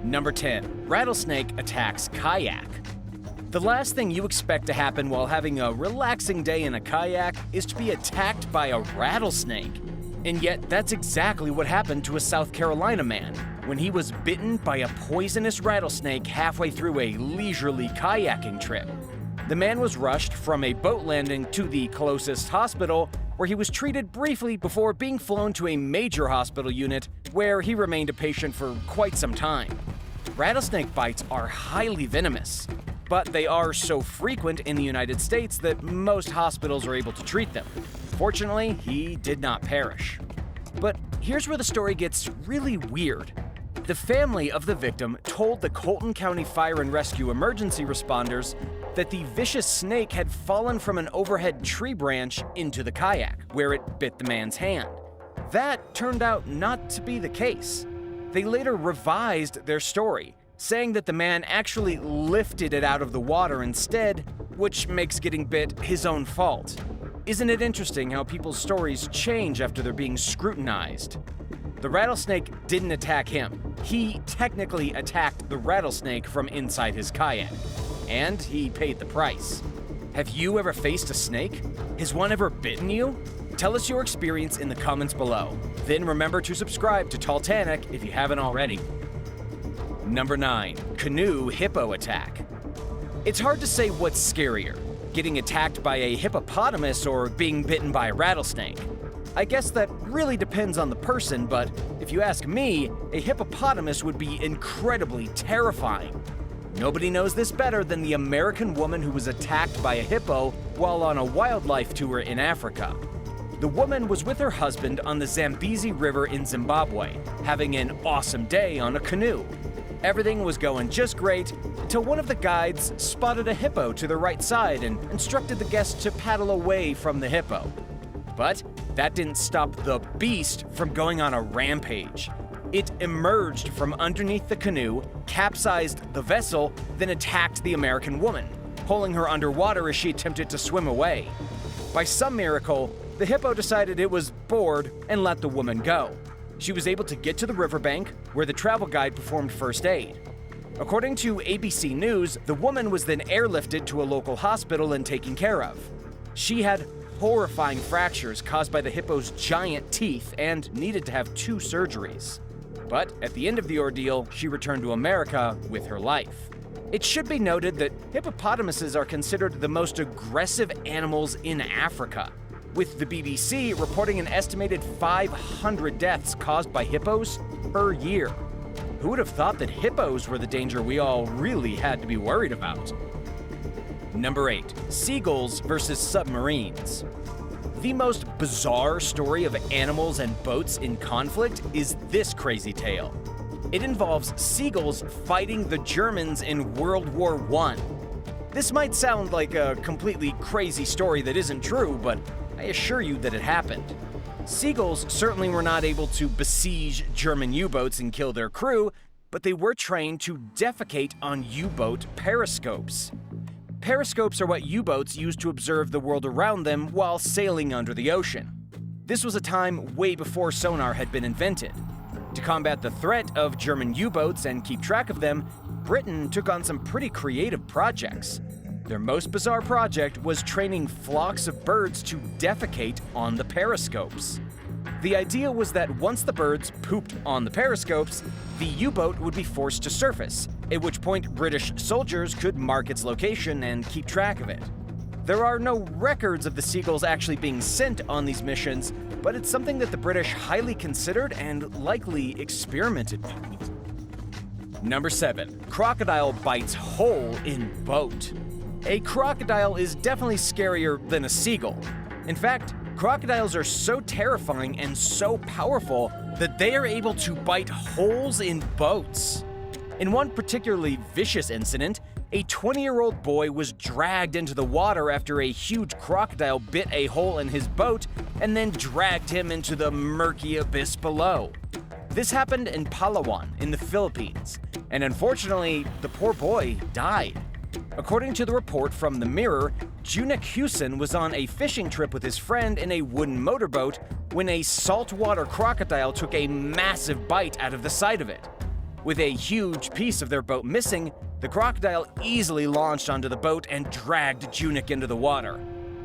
Number 10. Rattlesnake attacks kayak. The last thing you expect to happen while having a relaxing day in a kayak is to be attacked by a rattlesnake. And yet, that's exactly what happened to a South Carolina man when he was bitten by a poisonous rattlesnake halfway through a leisurely kayaking trip. The man was rushed from a boat landing to the closest hospital, where he was treated briefly before being flown to a major hospital unit where he remained a patient for quite some time. Rattlesnake bites are highly venomous, but they are so frequent in the United States that most hospitals are able to treat them. Fortunately, he did not perish. But here's where the story gets really weird. The family of the victim told the Colton County Fire and Rescue emergency responders that the vicious snake had fallen from an overhead tree branch into the kayak, where it bit the man's hand. That turned out not to be the case. They later revised their story, saying that the man actually lifted it out of the water instead, which makes getting bit his own fault. Isn't it interesting how people's stories change after they're being scrutinized? The rattlesnake didn't attack him. He technically attacked the rattlesnake from inside his kayak, and he paid the price. Have you ever faced a snake? Has one ever bitten you? Tell us your experience in the comments below. Then remember to subscribe to Talltanic if you haven't already. Number 9. Canoe Hippo Attack. It's hard to say what's scarier, getting attacked by a hippopotamus or being bitten by a rattlesnake. I guess that really depends on the person, but if you ask me, a hippopotamus would be incredibly terrifying. Nobody knows this better than the American woman who was attacked by a hippo while on a wildlife tour in Africa. The woman was with her husband on the Zambezi River in Zimbabwe, having an awesome day on a canoe. Everything was going just great until one of the guides spotted a hippo to the right side and instructed the guests to paddle away from the hippo. But that didn't stop the beast from going on a rampage. It emerged from underneath the canoe, capsized the vessel, then attacked the American woman, pulling her underwater as she attempted to swim away. By some miracle, the hippo decided it was bored and let the woman go. She was able to get to the riverbank, where the travel guide performed first aid. According to ABC News, the woman was then airlifted to a local hospital and taken care of. She had horrifying fractures caused by the hippo's giant teeth and needed to have 2 surgeries. But at the end of the ordeal, she returned to America with her life. It should be noted that hippopotamuses are considered the most aggressive animals in Africa, with the BBC reporting an estimated 500 deaths caused by hippos per year. Who would have thought that hippos were the danger we all really had to be worried about? Number 8. Seagulls versus submarines. The most bizarre story of animals and boats in conflict is this crazy tale. It involves seagulls fighting the Germans in World War I. This might sound like a completely crazy story that isn't true, but I assure you that it happened. Seagulls certainly were not able to besiege German U-boats and kill their crew, but they were trained to defecate on U-boat periscopes. Periscopes are what U-boats use to observe the world around them while sailing under the ocean. This was a time way before sonar had been invented. To combat the threat of German U-boats and keep track of them, Britain took on some pretty creative projects. Their most bizarre project was training flocks of birds to defecate on the periscopes. The idea was that once the birds pooped on the periscopes, the U-boat would be forced to surface, at which point British soldiers could mark its location and keep track of it. There are no records of the seagulls actually being sent on these missions, but it's something that the British highly considered and likely experimented with. Number 7. Crocodile bites hole in boat. A crocodile is definitely scarier than a seagull. In fact, crocodiles are so terrifying and so powerful that they are able to bite holes in boats. In one particularly vicious incident, a 20-year-old boy was dragged into the water after a huge crocodile bit a hole in his boat and then dragged him into the murky abyss below. This happened in Palawan in the Philippines, and unfortunately, the poor boy died. According to the report from The Mirror, Junik Hewson was on a fishing trip with his friend in a wooden motorboat when a saltwater crocodile took a massive bite out of the side of it. With a huge piece of their boat missing, the crocodile easily launched onto the boat and dragged Junik into the water.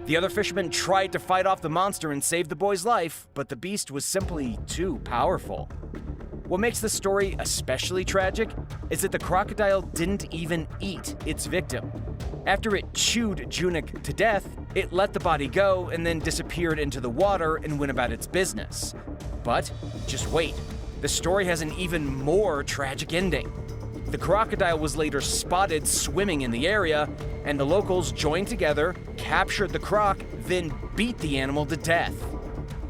The other fishermen tried to fight off the monster and save the boy's life, but the beast was simply too powerful. What makes this story especially tragic is that the crocodile didn't even eat its victim. After it chewed Junik to death, it let the body go and then disappeared into the water and went about its business. But just wait, the story has an even more tragic ending. The crocodile was later spotted swimming in the area, and the locals joined together, captured the croc, then beat the animal to death.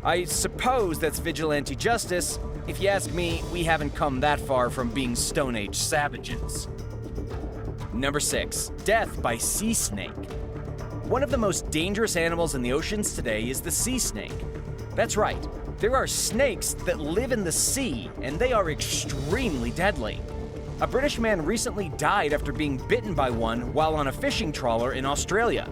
I suppose that's vigilante justice. If you ask me, we haven't come that far from being Stone Age savages. Number 6. Death by sea snake. One of the most dangerous animals in the oceans today is the sea snake. That's right, there are snakes that live in the sea, and they are extremely deadly. A British man recently died after being bitten by one while on a fishing trawler in Australia.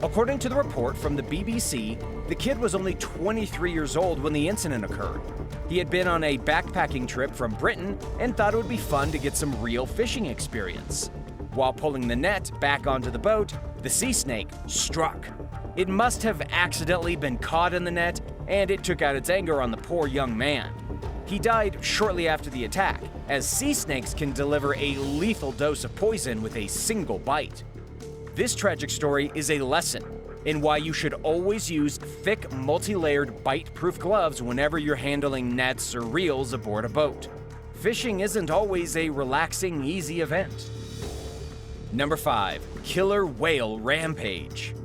According to the report from the BBC, the kid was only 23 years old when the incident occurred. He had been on a backpacking trip from Britain and thought it would be fun to get some real fishing experience. While pulling the net back onto the boat, the sea snake struck. It must have accidentally been caught in the net, and it took out its anger on the poor young man. He died shortly after the attack, as sea snakes can deliver a lethal dose of poison with a single bite. This tragic story is a lesson in why you should always use thick, multi-layered, bite-proof gloves whenever you're handling nets or reels aboard a boat. Fishing isn't always a relaxing, easy event. Number 5. Killer Whale Rampage.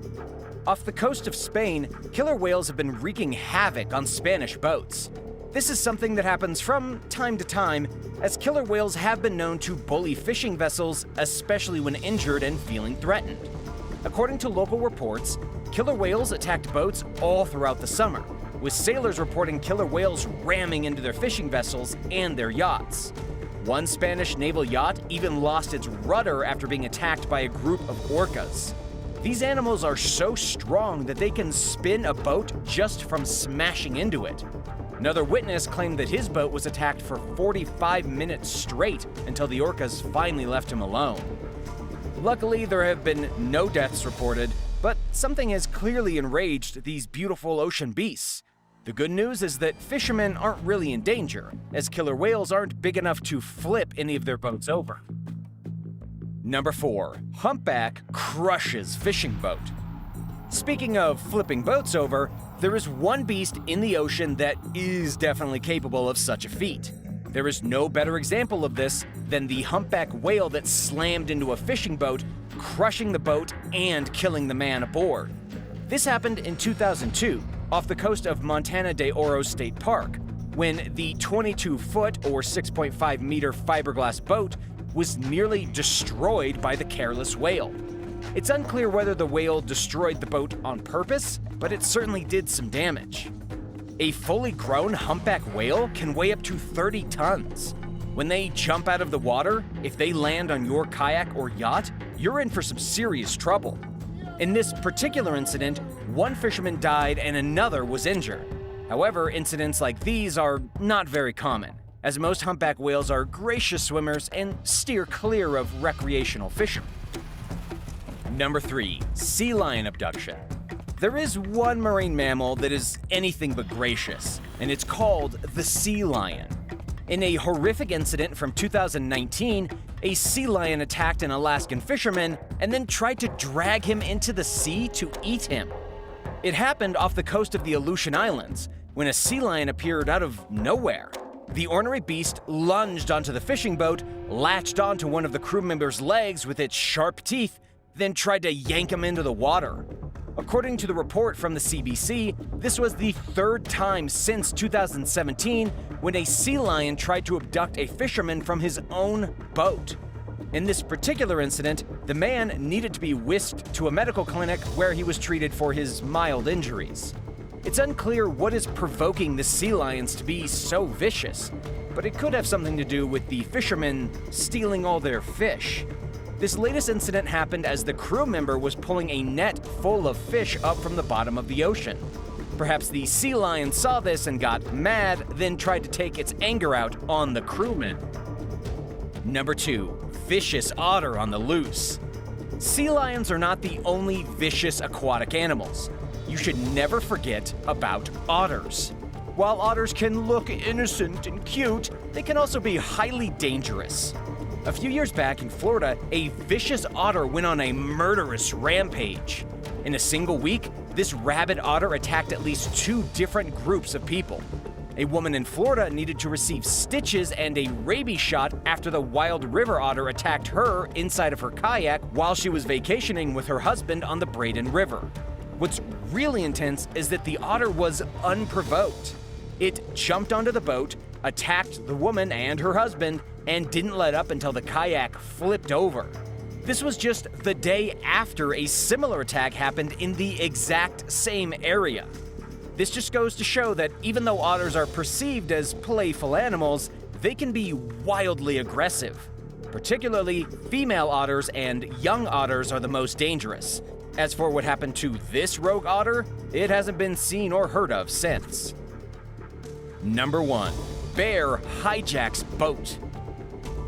Off the coast of Spain, killer whales have been wreaking havoc on Spanish boats. This is something that happens from time to time, as killer whales have been known to bully fishing vessels, especially when injured and feeling threatened. According to local reports, killer whales attacked boats all throughout the summer, with sailors reporting killer whales ramming into their fishing vessels and their yachts. One Spanish naval yacht even lost its rudder after being attacked by a group of orcas. These animals are so strong that they can spin a boat just from smashing into it. Another witness claimed that his boat was attacked for 45 minutes straight until the orcas finally left him alone. Luckily, there have been no deaths reported, but something has clearly enraged these beautiful ocean beasts. The good news is that fishermen aren't really in danger, as killer whales aren't big enough to flip any of their boats over. Number 4. Humpback crushes fishing boat. Speaking of flipping boats over, there is one beast in the ocean that is definitely capable of such a feat. There is no better example of this than the humpback whale that slammed into a fishing boat, crushing the boat and killing the man aboard. This happened in 2002, off the coast of Montana de Oro State Park, when the 22-foot or 6.5-meter fiberglass boat was nearly destroyed by the careless whale. It's unclear whether the whale destroyed the boat on purpose, but it certainly did some damage. A fully grown humpback whale can weigh up to 30 tons. When they jump out of the water, if they land on your kayak or yacht, you're in for some serious trouble. In this particular incident, one fisherman died and another was injured. However, incidents like these are not very common, as most humpback whales are gracious swimmers and steer clear of recreational fishing. Number 3. Sea lion abduction. There is one marine mammal that is anything but gracious, and it's called the sea lion. In a horrific incident from 2019, a sea lion attacked an Alaskan fisherman and then tried to drag him into the sea to eat him. It happened off the coast of the Aleutian Islands, when a sea lion appeared out of nowhere. The ornery beast lunged onto the fishing boat, latched onto one of the crew members' legs with its sharp teeth, then tried to yank him into the water. According to the report from the CBC, this was the third time since 2017 when a sea lion tried to abduct a fisherman from his own boat. In this particular incident, the man needed to be whisked to a medical clinic where he was treated for his mild injuries. It's unclear what is provoking the sea lions to be so vicious, but it could have something to do with the fishermen stealing all their fish. This latest incident happened as the crew member was pulling a net full of fish up from the bottom of the ocean. Perhaps the sea lion saw this and got mad, then tried to take its anger out on the crewmen. Number 2. Vicious otter on the loose. Sea lions are not the only vicious aquatic animals. You should never forget about otters. While otters can look innocent and cute, they can also be highly dangerous. A few years back in Florida, a vicious otter went on a murderous rampage. In a single week, this rabid otter attacked at least 2 different groups of people. A woman in Florida needed to receive stitches and a rabies shot after the wild river otter attacked her inside of her kayak while she was vacationing with her husband on the Braden River. What's really intense is that the otter was unprovoked. It jumped onto the boat, attacked the woman and her husband, and didn't let up until the kayak flipped over. This was just the day after a similar attack happened in the exact same area. This just goes to show that even though otters are perceived as playful animals, they can be wildly aggressive. Particularly, female otters and young otters are the most dangerous. As for what happened to this rogue otter, it hasn't been seen or heard of since. Number 1. Bear hijacks boat.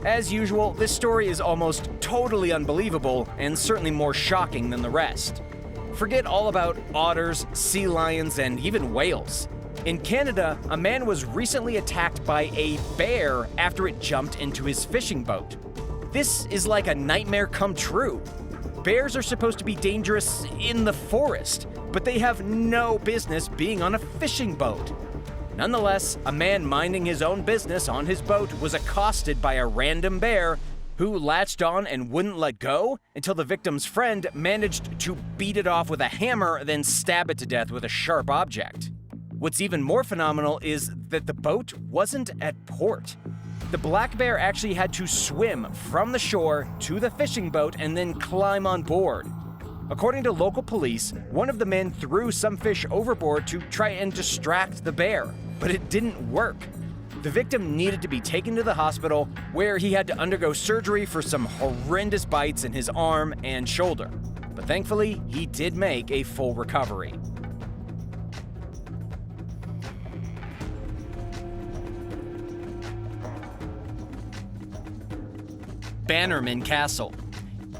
As usual, this story is almost totally unbelievable and certainly more shocking than the rest. Forget all about otters, sea lions, and even whales. In Canada, a man was recently attacked by a bear after it jumped into his fishing boat. This is like a nightmare come true. Bears are supposed to be dangerous in the forest, but they have no business being on a fishing boat. Nonetheless, a man minding his own business on his boat was accosted by a random bear who latched on and wouldn't let go until the victim's friend managed to beat it off with a hammer, then stab it to death with a sharp object. What's even more phenomenal is that the boat wasn't at port. The black bear actually had to swim from the shore to the fishing boat and then climb on board. According to local police, one of the men threw some fish overboard to try and distract the bear, but it didn't work. The victim needed to be taken to the hospital, where he had to undergo surgery for some horrendous bites in his arm and shoulder. But thankfully, he did make a full recovery. Bannerman Castle.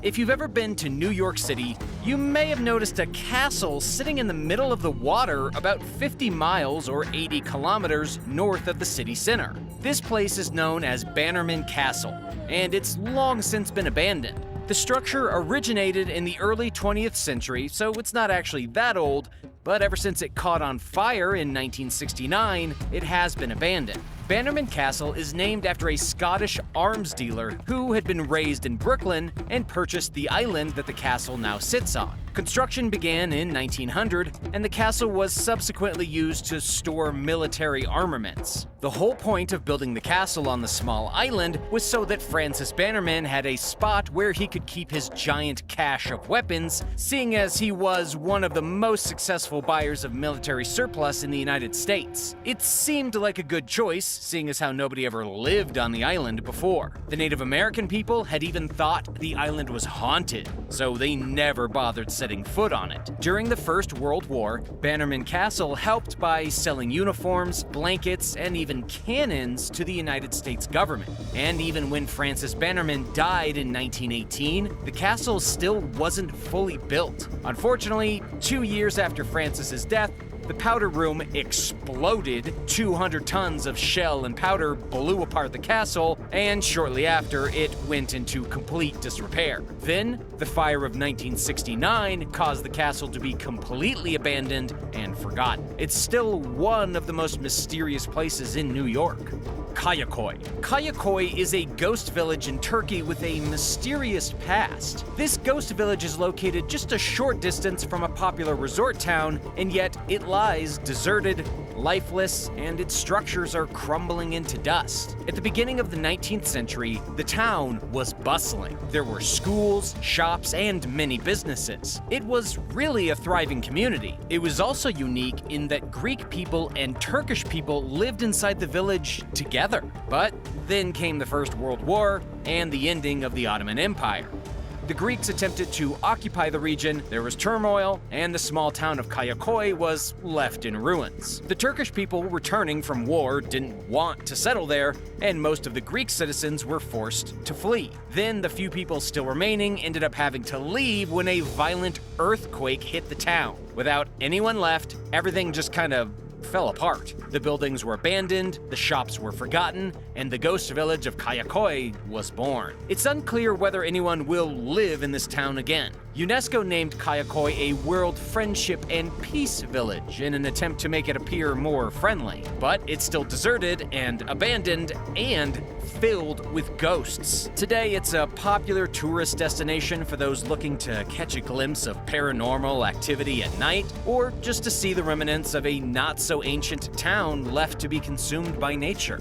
If you've ever been to New York City, you may have noticed a castle sitting in the middle of the water about 50 miles or 80 kilometers north of the city center. This place is known as Bannerman Castle, and it's long since been abandoned. The structure originated in the early 20th century, so it's not actually that old, but ever since it caught on fire in 1969, it has been abandoned. Bannerman Castle is named after a Scottish arms dealer who had been raised in Brooklyn and purchased the island that the castle now sits on. Construction began in 1900, and the castle was subsequently used to store military armaments. The whole point of building the castle on the small island was so that Francis Bannerman had a spot where he could keep his giant cache of weapons, seeing as he was one of the most successful buyers of military surplus in the United States. It seemed like a good choice, seeing as how nobody ever lived on the island before. The Native American people had even thought the island was haunted, so they never bothered setting foot on it. During the First World War, Bannerman Castle helped by selling uniforms, blankets, and even cannons to the United States government. And even when Francis Bannerman died in 1918, the castle still wasn't fully built. Unfortunately, 2 years after Francis's death, the powder room exploded. 200 tons of shell and powder blew apart the castle, and shortly after, it went into complete disrepair. Then, the fire of 1969 caused the castle to be completely abandoned and forgotten. It's still one of the most mysterious places in New York. Kayak. Kayak is a ghost village in Turkey with a mysterious past. This ghost village is located just a short distance from a popular resort town, and yet it lies deserted, lifeless, and its structures are crumbling into dust. At the beginning of the 19th century, the town was bustling. There were schools, shops, and many businesses. It was really a thriving community. It was also unique in that Greek people and Turkish people lived inside the village together. But then came the First World War and the ending of the Ottoman Empire. The Greeks attempted to occupy the region, there was turmoil, and the small town of Kayak was left in ruins. The Turkish people returning from war didn't want to settle there, and most of the Greek citizens were forced to flee. Then the few people still remaining ended up having to leave when a violent earthquake hit the town. Without anyone left, everything just kind of fell apart. The buildings were abandoned, the shops were forgotten, and the ghost village of Kayak was born. It's unclear whether anyone will live in this town again. UNESCO named Kayak a World Friendship and Peace Village in an attempt to make it appear more friendly. But it's still deserted and abandoned and filled with ghosts. Today, it's a popular tourist destination for those looking to catch a glimpse of paranormal activity at night, or just to see the remnants of a not-so-ancient town left to be consumed by nature.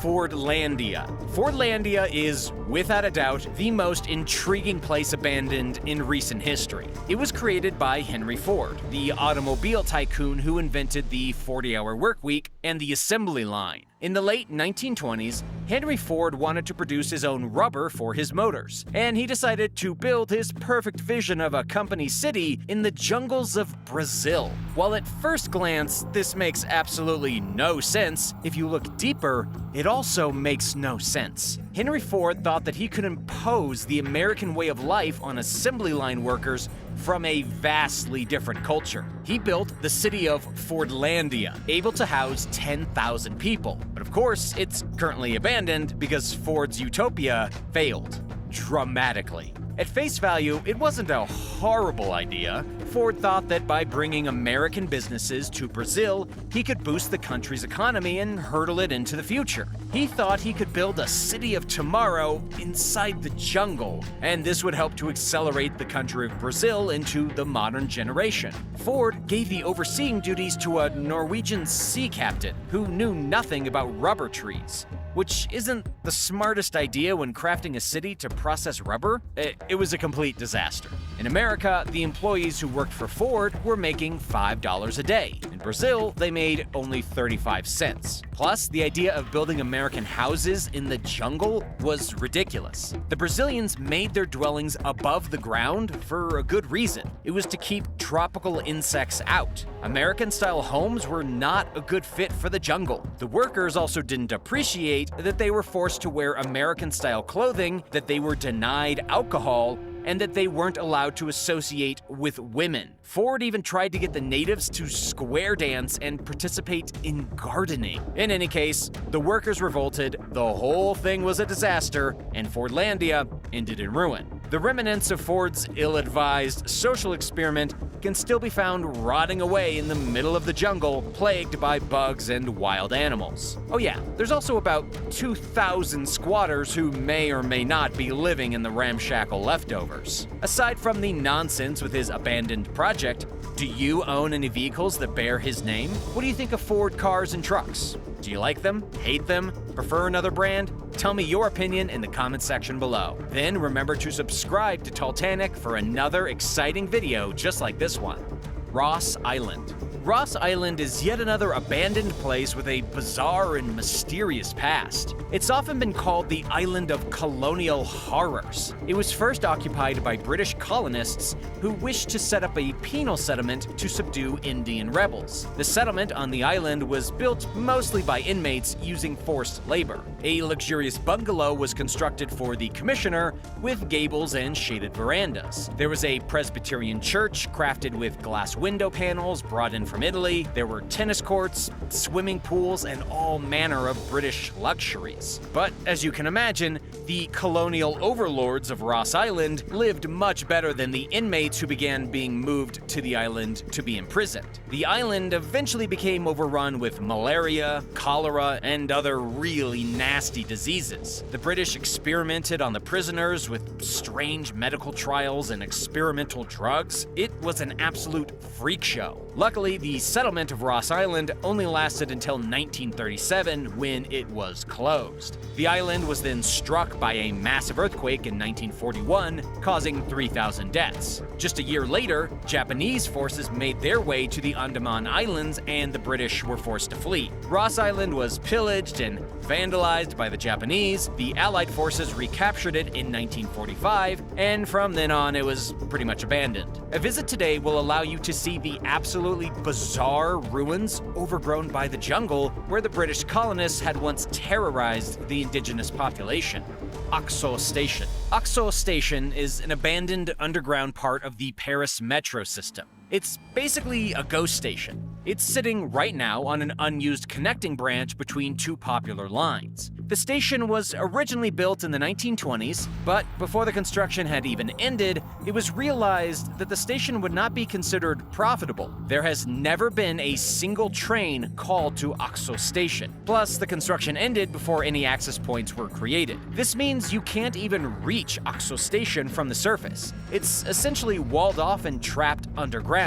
Fordlandia. Fordlandia is, without a doubt, the most intriguing place abandoned in recent history. It was created by Henry Ford, the automobile tycoon who invented the 40-hour workweek and the assembly line. In the late 1920s, Henry Ford wanted to produce his own rubber for his motors, and he decided to build his perfect vision of a company city in the jungles of Brazil. While at first glance, this makes absolutely no sense, if you look deeper, it also makes no sense. Henry Ford thought that he could impose the American way of life on assembly line workers from a vastly different culture. He built the city of Fordlandia, able to house 10,000 people. But of course, it's currently abandoned because Ford's utopia failed dramatically. At face value, it wasn't a horrible idea. Ford thought that by bringing American businesses to Brazil, he could boost the country's economy and hurdle it into the future. He thought he could build a city of tomorrow inside the jungle, and this would help to accelerate the country of Brazil into the modern generation. Ford gave the overseeing duties to a Norwegian sea captain who knew nothing about rubber trees, which isn't the smartest idea when crafting a city to process rubber. It was a complete disaster. In America, the employees who worked for Ford were making $5 a day. In Brazil, they made only 35 cents. Plus, the idea of building American houses in the jungle was ridiculous. The Brazilians made their dwellings above the ground for a good reason. It was to keep tropical insects out. American-style homes were not a good fit for the jungle. The workers also didn't appreciate that they were forced to wear American-style clothing, that they were denied alcohol, and that they weren't allowed to associate with women. Ford even tried to get the natives to square dance and participate in gardening. In any case, the workers revolted, the whole thing was a disaster, and Fordlandia ended in ruin. The remnants of Ford's ill-advised social experiment can still be found rotting away in the middle of the jungle, plagued by bugs and wild animals. Oh yeah, there's also about 2,000 squatters who may or may not be living in the ramshackle leftovers. Aside from the nonsense with his abandoned project, do you own any vehicles that bear his name? What do you think of Ford cars and trucks? Do you like them? Hate them? Prefer another brand? Tell me your opinion in the comment section below. Then remember to subscribe to Talltanic for another exciting video just like this one. Ross Island. Ross Island is yet another abandoned place with a bizarre and mysterious past. It's often been called the Island of Colonial Horrors. It was first occupied by British colonists who wished to set up a penal settlement to subdue Indian rebels. The settlement on the island was built mostly by inmates using forced labor. A luxurious bungalow was constructed for the commissioner with gables and shaded verandas. There was a Presbyterian church crafted with glass window panels brought in from Italy. There were tennis courts, swimming pools, and all manner of British luxuries. But as you can imagine, the colonial overlords of Ross Island lived much better than the inmates who began being moved to the island to be imprisoned. The island eventually became overrun with malaria, cholera, and other really nasty diseases. The British experimented on the prisoners with strange medical trials and experimental drugs. It was an absolute freak show. Luckily, the settlement of Ross Island only lasted until 1937 when it was closed. The island was then struck by a massive earthquake in 1941, causing 3,000 deaths. Just a year later, Japanese forces made their way to the Andaman Islands and the British were forced to flee. Ross Island was pillaged and vandalized by the Japanese. The Allied forces recaptured it in 1945, and from then on it was pretty much abandoned. A visit today will allow you to see the absolutely bizarre ruins overgrown by the jungle where the British colonists had once terrorized the indigenous population. Oxo Station. Oxo Station is an abandoned underground part of the Paris metro system. It's basically a ghost station. It's sitting right now on an unused connecting branch between two popular lines. The station was originally built in the 1920s, but before the construction had even ended, it was realized that the station would not be considered profitable. There has never been a single train called to Oxo Station. Plus, the construction ended before any access points were created. This means you can't even reach Oxo Station from the surface. It's essentially walled off and trapped underground.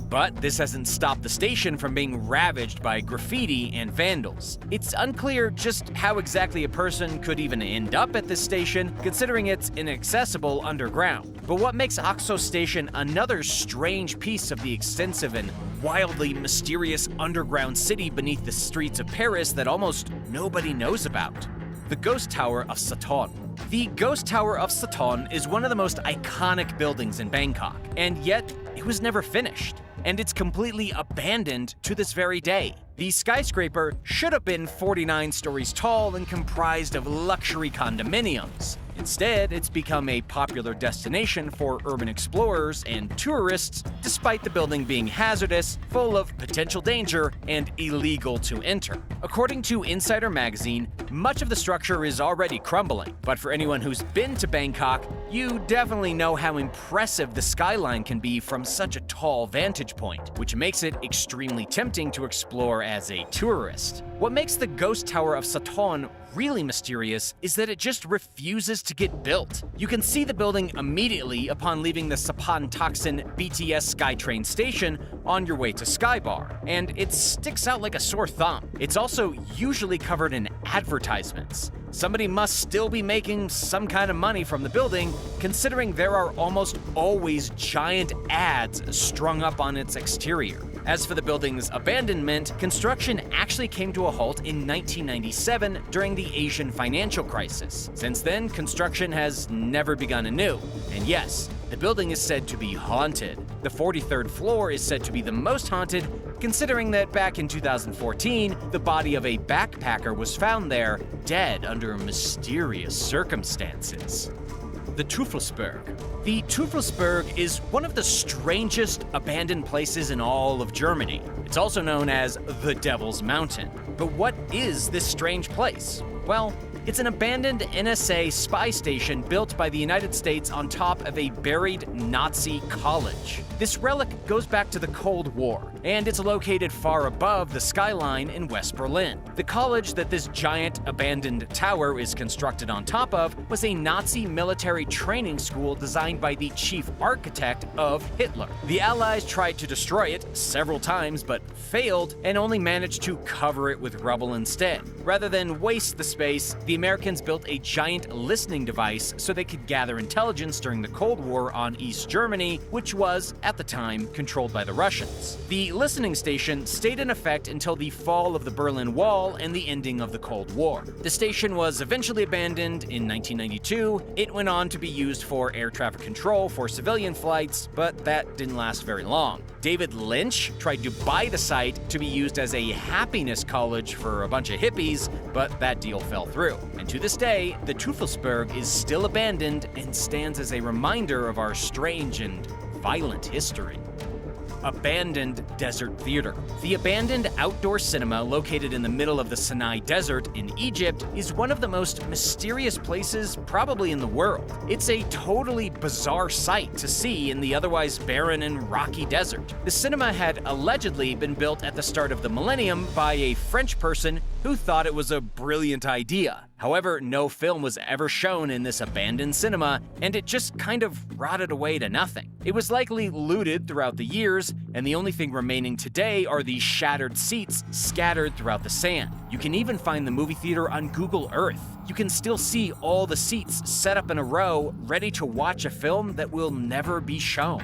But this hasn't stopped the station from being ravaged by graffiti and vandals. It's unclear just how exactly a person could even end up at this station, considering it's inaccessible underground. But what makes Oxo Station another strange piece of the extensive and wildly mysterious underground city beneath the streets of Paris that almost nobody knows about? The Ghost Tower of Saton. The Ghost Tower of Saton is one of the most iconic buildings in Bangkok, and yet it was never finished. And it's completely abandoned to this very day. The skyscraper should have been 49 stories tall and comprised of luxury condominiums. Instead, it's become a popular destination for urban explorers and tourists, despite the building being hazardous, full of potential danger, and illegal to enter. According to Insider magazine, much of the structure is already crumbling, but for anyone who's been to Bangkok, you definitely know how impressive the skyline can be from such a tall vantage point, which makes it extremely tempting to explore as a tourist. What makes the Ghost Tower of Saton really mysterious is that it just refuses to get built. You can see the building immediately upon leaving the Sapan Taksin BTS SkyTrain station on your way to Skybar, and it sticks out like a sore thumb. It's also usually covered in advertisements. Somebody must still be making some kind of money from the building, considering there are almost always giant ads strung up on its exterior. As for the building's abandonment, construction actually came to a halt in 1997 during the Asian financial crisis. Since then, construction has never begun anew. And yes, the building is said to be haunted. The 43rd floor is said to be the most haunted, considering that back in 2014, the body of a backpacker was found there, dead under mysterious circumstances. The Teufelsberg. The Teufelsberg is one of the strangest abandoned places in all of Germany. It's also known as the Devil's Mountain. But what is this strange place? Well, it's an abandoned NSA spy station built by the United States on top of a buried Nazi college. This relic goes back to the Cold War, and it's located far above the skyline in West Berlin. The college that this giant abandoned tower is constructed on top of was a Nazi military training school designed by the chief architect of Hitler. The Allies tried to destroy it several times but failed, and only managed to cover it with rubble instead. Rather than waste the space, the Americans built a giant listening device so they could gather intelligence during the Cold War on East Germany, which was, at the time, controlled by the Russians. The listening station stayed in effect until the fall of the Berlin Wall and the ending of the Cold War. The station was eventually abandoned in 1992. It went on to be used for air traffic control for civilian flights, but that didn't last very long. David Lynch tried to buy the site to be used as a happiness college for a bunch of hippies, but that deal fell through. And to this day, the Teufelsberg is still abandoned and stands as a reminder of our strange and violent history. Abandoned Desert Theater. The abandoned outdoor cinema located in the middle of the Sinai Desert in Egypt is one of the most mysterious places probably in the world. It's a totally bizarre sight to see in the otherwise barren and rocky desert. The cinema had allegedly been built at the start of the millennium by a French person who thought it was a brilliant idea. However, no film was ever shown in this abandoned cinema, and it just kind of rotted away to nothing. It was likely looted throughout the years, and the only thing remaining today are the shattered seats scattered throughout the sand. You can even find the movie theater on Google Earth. You can still see all the seats set up in a row, ready to watch a film that will never be shown.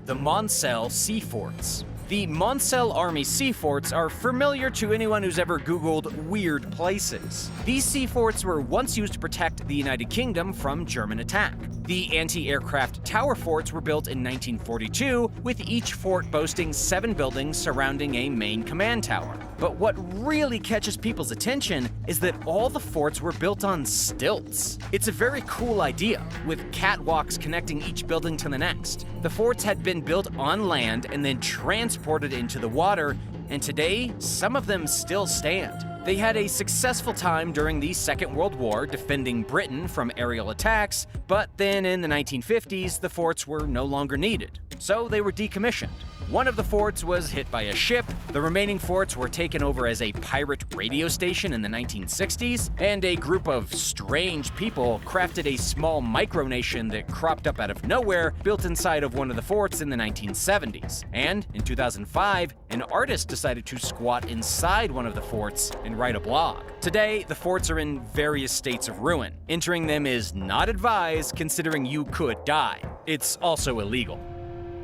The Moncel Sea Forts. The Moncel Army sea forts are familiar to anyone who's ever Googled weird places. These sea forts were once used to protect the United Kingdom from German attack. The anti-aircraft tower forts were built in 1942, with each fort boasting 7 buildings surrounding a main command tower. But what really catches people's attention is that all the forts were built on stilts. It's a very cool idea, with catwalks connecting each building to the next. The forts had been built on land and then transported into the water, and today, some of them still stand. They had a successful time during the Second World War defending Britain from aerial attacks, but then in the 1950s, the forts were no longer needed, so they were decommissioned. One of the forts was hit by a ship, the remaining forts were taken over as a pirate radio station in the 1960s, and a group of strange people crafted a small micronation that cropped up out of nowhere, built inside of one of the forts in the 1970s. And in 2005, an artist decided to squat inside one of the forts and write a blog. Today, the forts are in various states of ruin. Entering them is not advised, considering you could die. It's also illegal.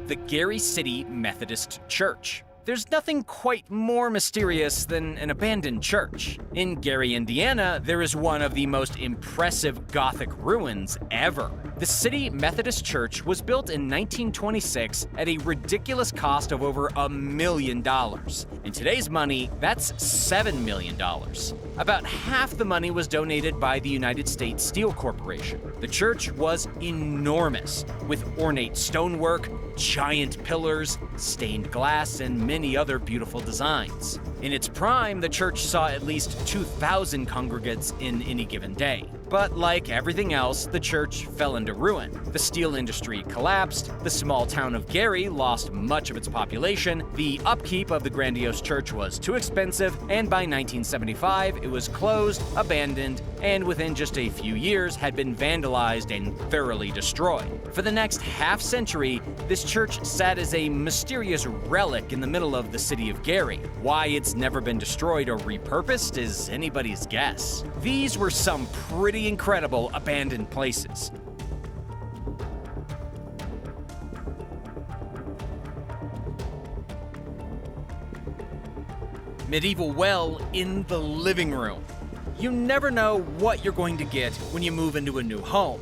The Gary City Methodist Church. There's nothing quite more mysterious than an abandoned church. In Gary, Indiana, there is one of the most impressive Gothic ruins ever. The City Methodist Church was built in 1926 at a ridiculous cost of over $1 million. In today's money, that's $7 million. About half the money was donated by the United States Steel Corporation. The church was enormous, with ornate stonework, giant pillars, stained glass, and many other beautiful designs. In its prime, the church saw at least 2,000 congregants in any given day. But like everything else, the church fell into ruin. The steel industry collapsed, the small town of Gary lost much of its population, the upkeep of the grandiose church was too expensive, and by 1975 it was closed, abandoned, and within just a few years had been vandalized and thoroughly destroyed. For the next half-century, this church sat as a mysterious relic in the middle of the city of Gary. Why it's never been destroyed or repurposed is anybody's guess. These were some pretty incredible abandoned places. Medieval well in the living room. You never know what you're going to get when you move into a new home.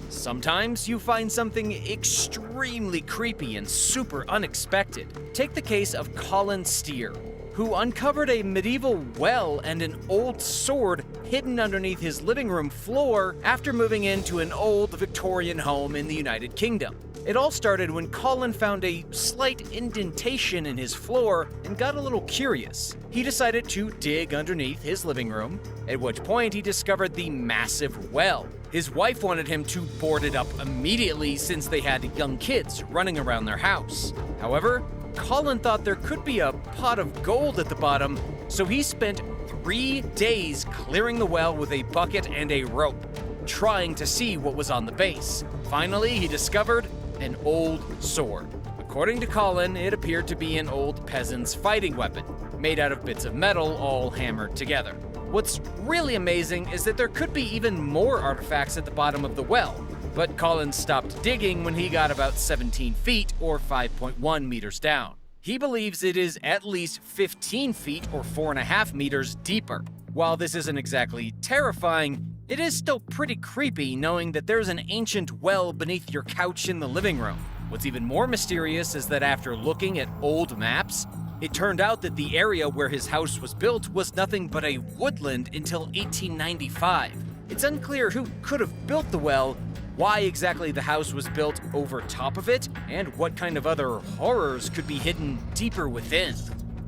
Sometimes you find something extremely creepy and super unexpected. Take the case of Colin Steer, who uncovered a medieval well and an old sword hidden underneath his living room floor after moving into an old Victorian home in the United Kingdom. It all started when Colin found a slight indentation in his floor and got a little curious. He decided to dig underneath his living room, at which point he discovered the massive well. His wife wanted him to board it up immediately since they had young kids running around their house. However, Colin thought there could be a pot of gold at the bottom, so he spent 3 days clearing the well with a bucket and a rope, trying to see what was on the base. Finally, he discovered an old sword. According to Colin, it appeared to be an old peasant's fighting weapon, made out of bits of metal all hammered together. What's really amazing is that there could be even more artifacts at the bottom of the well, but Colin stopped digging when he got about 17 feet or 5.1 meters down. He believes it is at least 15 feet or 4.5 meters deeper. While this isn't exactly terrifying, it is still pretty creepy knowing that there's an ancient well beneath your couch in the living room. What's even more mysterious is that after looking at old maps, it turned out that the area where his house was built was nothing but a woodland until 1895. It's unclear who could have built the well, why exactly the house was built over top of it, and what kind of other horrors could be hidden deeper within.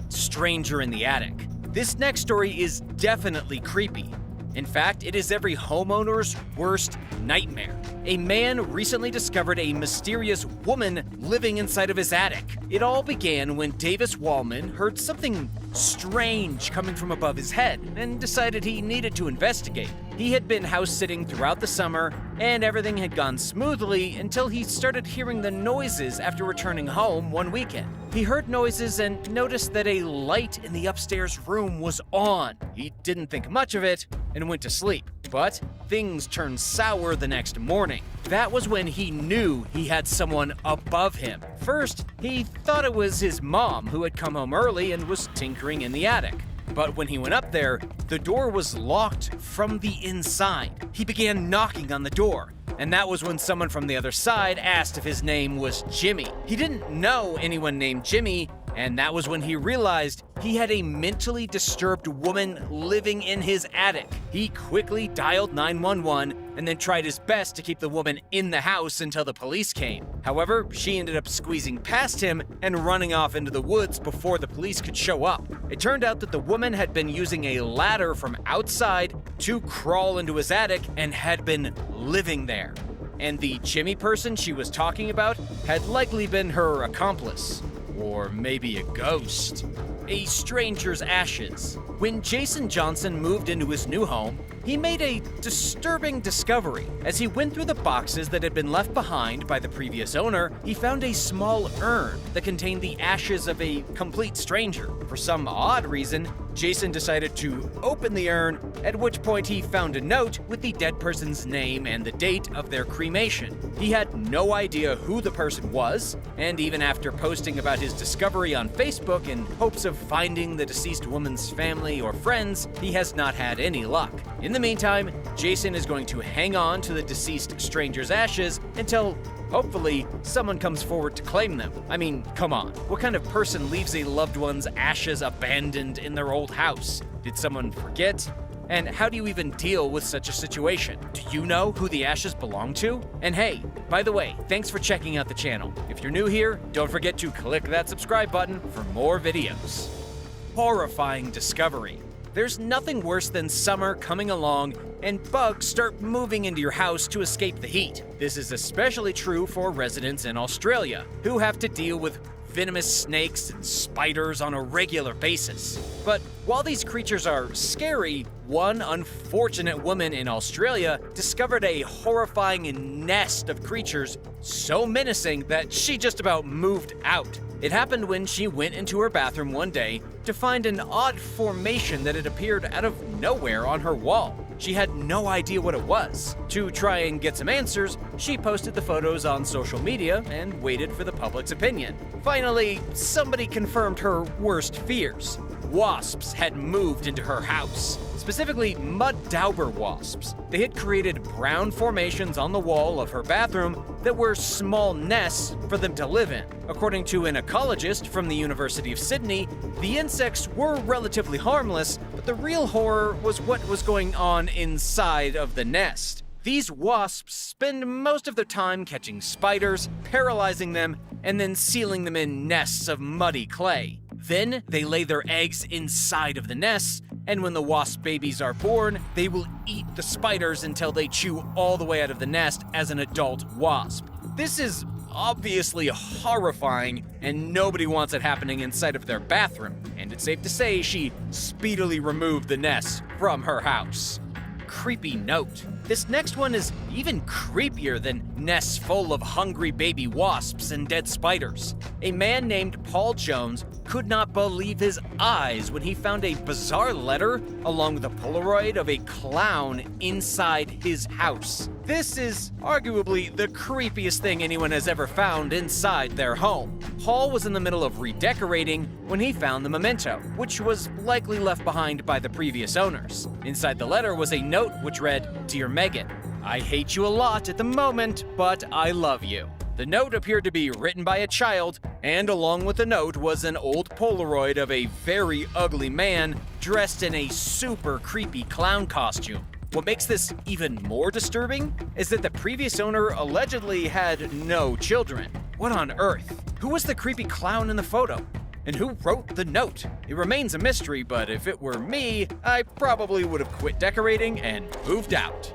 Stranger in the attic. This next story is definitely creepy. In fact, it is every homeowner's worst nightmare. A man recently discovered a mysterious woman living inside of his attic. It all began when Davis Wallman heard something strange coming from above his head and decided he needed to investigate. He had been house sitting throughout the summer and everything had gone smoothly until he started hearing the noises after returning home one weekend. He heard noises and noticed that a light in the upstairs room was on. He didn't think much of it and went to sleep. But things turned sour the next morning. That was when he knew he had someone above him. First, he thought it was his mom who had come home early and was tinkering in the attic. But when he went up there, the door was locked from the inside. He began knocking on the door, and that was when someone from the other side asked if his name was Jimmy. He didn't know anyone named Jimmy, and that was when he realized he had a mentally disturbed woman living in his attic. He quickly dialed 911 and then tried his best to keep the woman in the house until the police came. However, she ended up squeezing past him and running off into the woods before the police could show up. It turned out that the woman had been using a ladder from outside to crawl into his attic and had been living there. And the Jimmy person she was talking about had likely been her accomplice. Or maybe a ghost. A stranger's ashes. When Jason Johnson moved into his new home, he made a disturbing discovery. As he went through the boxes that had been left behind by the previous owner, he found a small urn that contained the ashes of a complete stranger. For some odd reason, Jason decided to open the urn, at which point he found a note with the dead person's name and the date of their cremation. He had no idea who the person was, and even after posting about his discovery on Facebook in hopes of finding the deceased woman's family or friends, he has not had any luck. In the meantime, Jason is going to hang on to the deceased stranger's ashes until hopefully someone comes forward to claim them. I mean, come on. What kind of person leaves a loved one's ashes abandoned in their old house? Did someone forget? And how do you even deal with such a situation? Do you know who the ashes belong to? And hey, by the way, thanks for checking out the channel. If you're new here, don't forget to click that subscribe button for more videos. Horrifying discovery. There's nothing worse than summer coming along and bugs start moving into your house to escape the heat. This is especially true for residents in Australia, who have to deal with venomous snakes and spiders on a regular basis. But while these creatures are scary, one unfortunate woman in Australia discovered a horrifying nest of creatures so menacing that she just about moved out. It happened when she went into her bathroom one day to find an odd formation that had appeared out of nowhere on her wall. She had no idea what it was. To try and get some answers, she posted the photos on social media and waited for the public's opinion. Finally, somebody confirmed her worst fears. Wasps had moved into her house, specifically mud dauber wasps. They had created brown formations on the wall of her bathroom that were small nests for them to live in. According to an ecologist from the University of Sydney, the insects were relatively harmless, but the real horror was what was going on inside of the nest. These wasps spend most of their time catching spiders, paralyzing them, and then sealing them in nests of muddy clay. Then they lay their eggs inside of the nests, and when the wasp babies are born, they will eat the spiders until they chew all the way out of the nest as an adult wasp. This is obviously horrifying, and nobody wants it happening inside of their bathroom, and it's safe to say she speedily removed the nest from her house. Creepy note. This next one is even creepier than nests full of hungry baby wasps and dead spiders. A man named Paul Jones could not believe his eyes when he found a bizarre letter along with a Polaroid of a clown inside his house. This is arguably the creepiest thing anyone has ever found inside their home. Paul was in the middle of redecorating when he found the memento, which was likely left behind by the previous owners. Inside the letter was a note which read, "Dear Megan, I hate you a lot at the moment, but I love you." The note appeared to be written by a child, and along with the note was an old Polaroid of a very ugly man dressed in a super creepy clown costume. What makes this even more disturbing is that the previous owner allegedly had no children. What on earth? Who was the creepy clown in the photo? And who wrote the note? It remains a mystery, but if it were me, I probably would have quit decorating and moved out.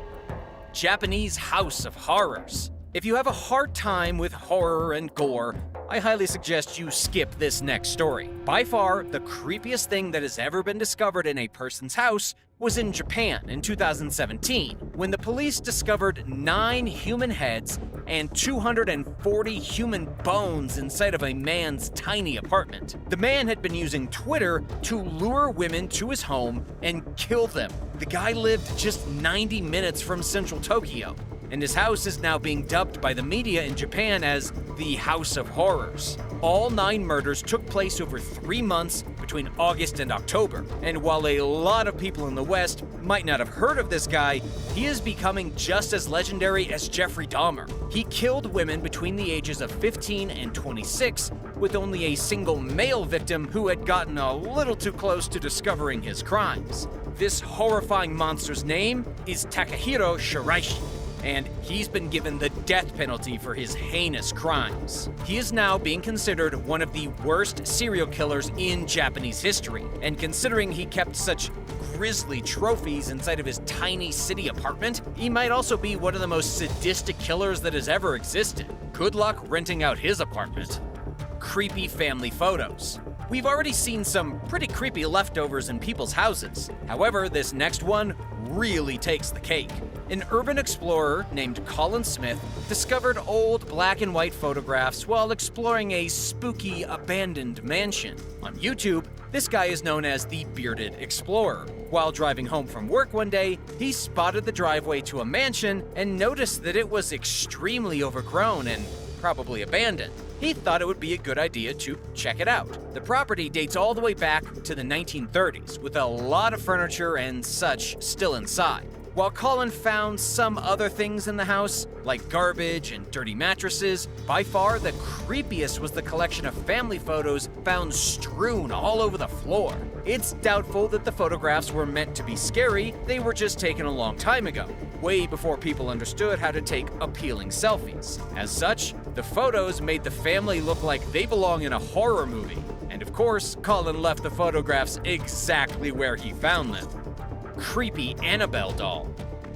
Japanese House of Horrors. If you have a hard time with horror and gore, I highly suggest you skip this next story. By far, the creepiest thing that has ever been discovered in a person's house was in Japan in 2017, when the police discovered 9 human heads and 240 human bones inside of a man's tiny apartment. The man had been using Twitter to lure women to his home and kill them. The guy lived just 90 minutes from central Tokyo, and his house is now being dubbed by the media in Japan as the House of Horrors. All 9 murders took place over 3 months between August and October, and while a lot of people in the West might not have heard of this guy, he is becoming just as legendary as Jeffrey Dahmer. He killed women between the ages of 15 and 26, with only a single male victim who had gotten a little too close to discovering his crimes. This horrifying monster's name is Takahiro Shiraishi, and he's been given the death penalty for his heinous crimes. He is now being considered one of the worst serial killers in Japanese history, and considering he kept such grisly trophies inside of his tiny city apartment, he might also be one of the most sadistic killers that has ever existed. Good luck renting out his apartment. Creepy family photos. We've already seen some pretty creepy leftovers in people's houses. However, this next one really takes the cake. An urban explorer named Colin Smith discovered old black and white photographs while exploring a spooky abandoned mansion. On YouTube, this guy is known as the Bearded Explorer. While driving home from work one day, he spotted the driveway to a mansion and noticed that it was extremely overgrown and probably abandoned. He thought it would be a good idea to check it out. The property dates all the way back to the 1930s, with a lot of furniture and such still inside. While Colin found some other things in the house, like garbage and dirty mattresses, by far the creepiest was the collection of family photos found strewn all over the floor. It's doubtful that the photographs were meant to be scary, they were just taken a long time ago, way before people understood how to take appealing selfies. As such, the photos made the family look like they belong in a horror movie. And of course, Colin left the photographs exactly where he found them. Creepy Annabelle doll.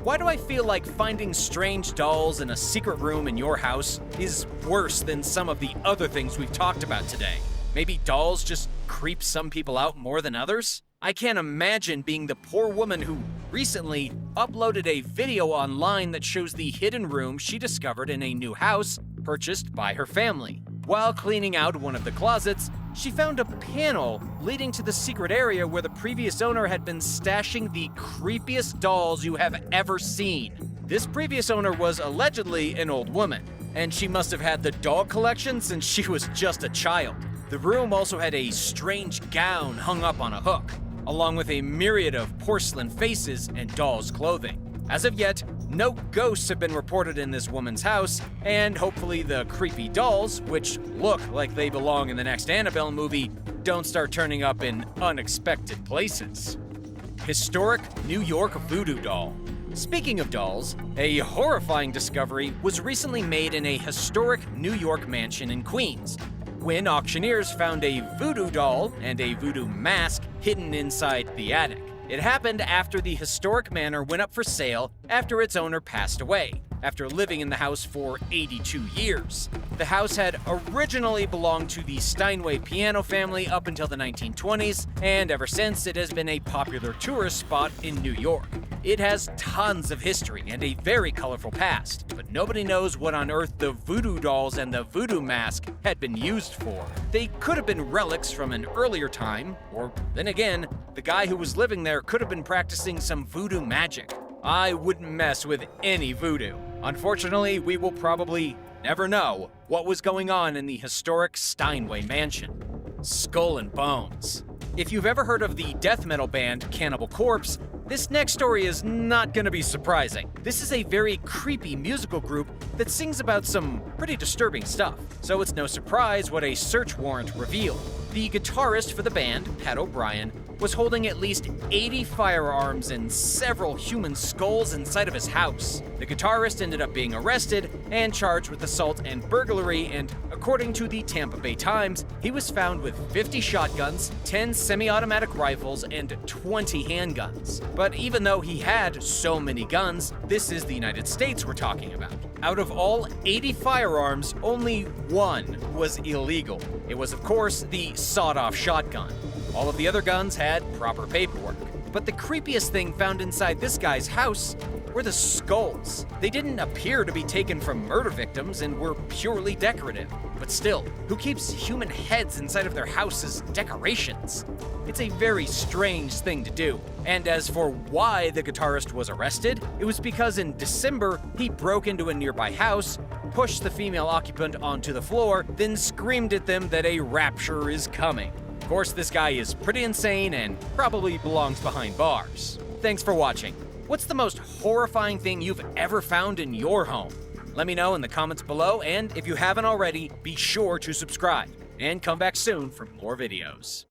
Why do I feel like finding strange dolls in a secret room in your house is worse than some of the other things we've talked about today? Maybe dolls just creep some people out more than others? I can't imagine being the poor woman who recently uploaded a video online that shows the hidden room she discovered in a new house purchased by her family. While cleaning out one of the closets, she found a panel leading to the secret area where the previous owner had been stashing the creepiest dolls you have ever seen. This previous owner was allegedly an old woman, and she must have had the doll collection since she was just a child. The room also had a strange gown hung up on a hook, along with a myriad of porcelain faces and dolls' clothing. As of yet, no ghosts have been reported in this woman's house, and hopefully the creepy dolls, which look like they belong in the next Annabelle movie, don't start turning up in unexpected places. Historic New York voodoo doll. Speaking of dolls, a horrifying discovery was recently made in a historic New York mansion in Queens, when auctioneers found a voodoo doll and a voodoo mask hidden inside the attic. It happened after the historic manor went up for sale after its owner passed away, after living in the house for 82 years. The house had originally belonged to the Steinway piano family up until the 1920s, and ever since it has been a popular tourist spot in New York. It has tons of history and a very colorful past, but nobody knows what on earth the voodoo dolls and the voodoo mask had been used for. They could have been relics from an earlier time, or then again, the guy who was living there could have been practicing some voodoo magic. I wouldn't mess with any voodoo. Unfortunately, we will probably never know what was going on in the historic Steinway mansion. Skull and Bones. If you've ever heard of the death metal band Cannibal Corpse, this next story is not gonna be surprising. This is a very creepy musical group that sings about some pretty disturbing stuff, so it's no surprise what a search warrant revealed. The guitarist for the band, Pat O'Brien, was holding at least 80 firearms and several human skulls inside of his house. The guitarist ended up being arrested and charged with assault and burglary, and according to the Tampa Bay Times, he was found with 50 shotguns, 10 semi-automatic rifles, and 20 handguns. But even though he had so many guns, this is the United States we're talking about. Out of all 80 firearms, only one was illegal. It was, of course, the sawed-off shotgun. All of the other guns had proper paperwork. But the creepiest thing found inside this guy's house were the skulls. They didn't appear to be taken from murder victims and were purely decorative. But still, who keeps human heads inside of their house as decorations? It's a very strange thing to do. And as for why the guitarist was arrested, it was because in December, he broke into a nearby house, pushed the female occupant onto the floor, then screamed at them that a rapture is coming. Of course, this guy is pretty insane and probably belongs behind bars. Thanks for watching. What's the most horrifying thing you've ever found in your home? Let me know in the comments below, and if you haven't already, be sure to subscribe. And come back soon for more videos.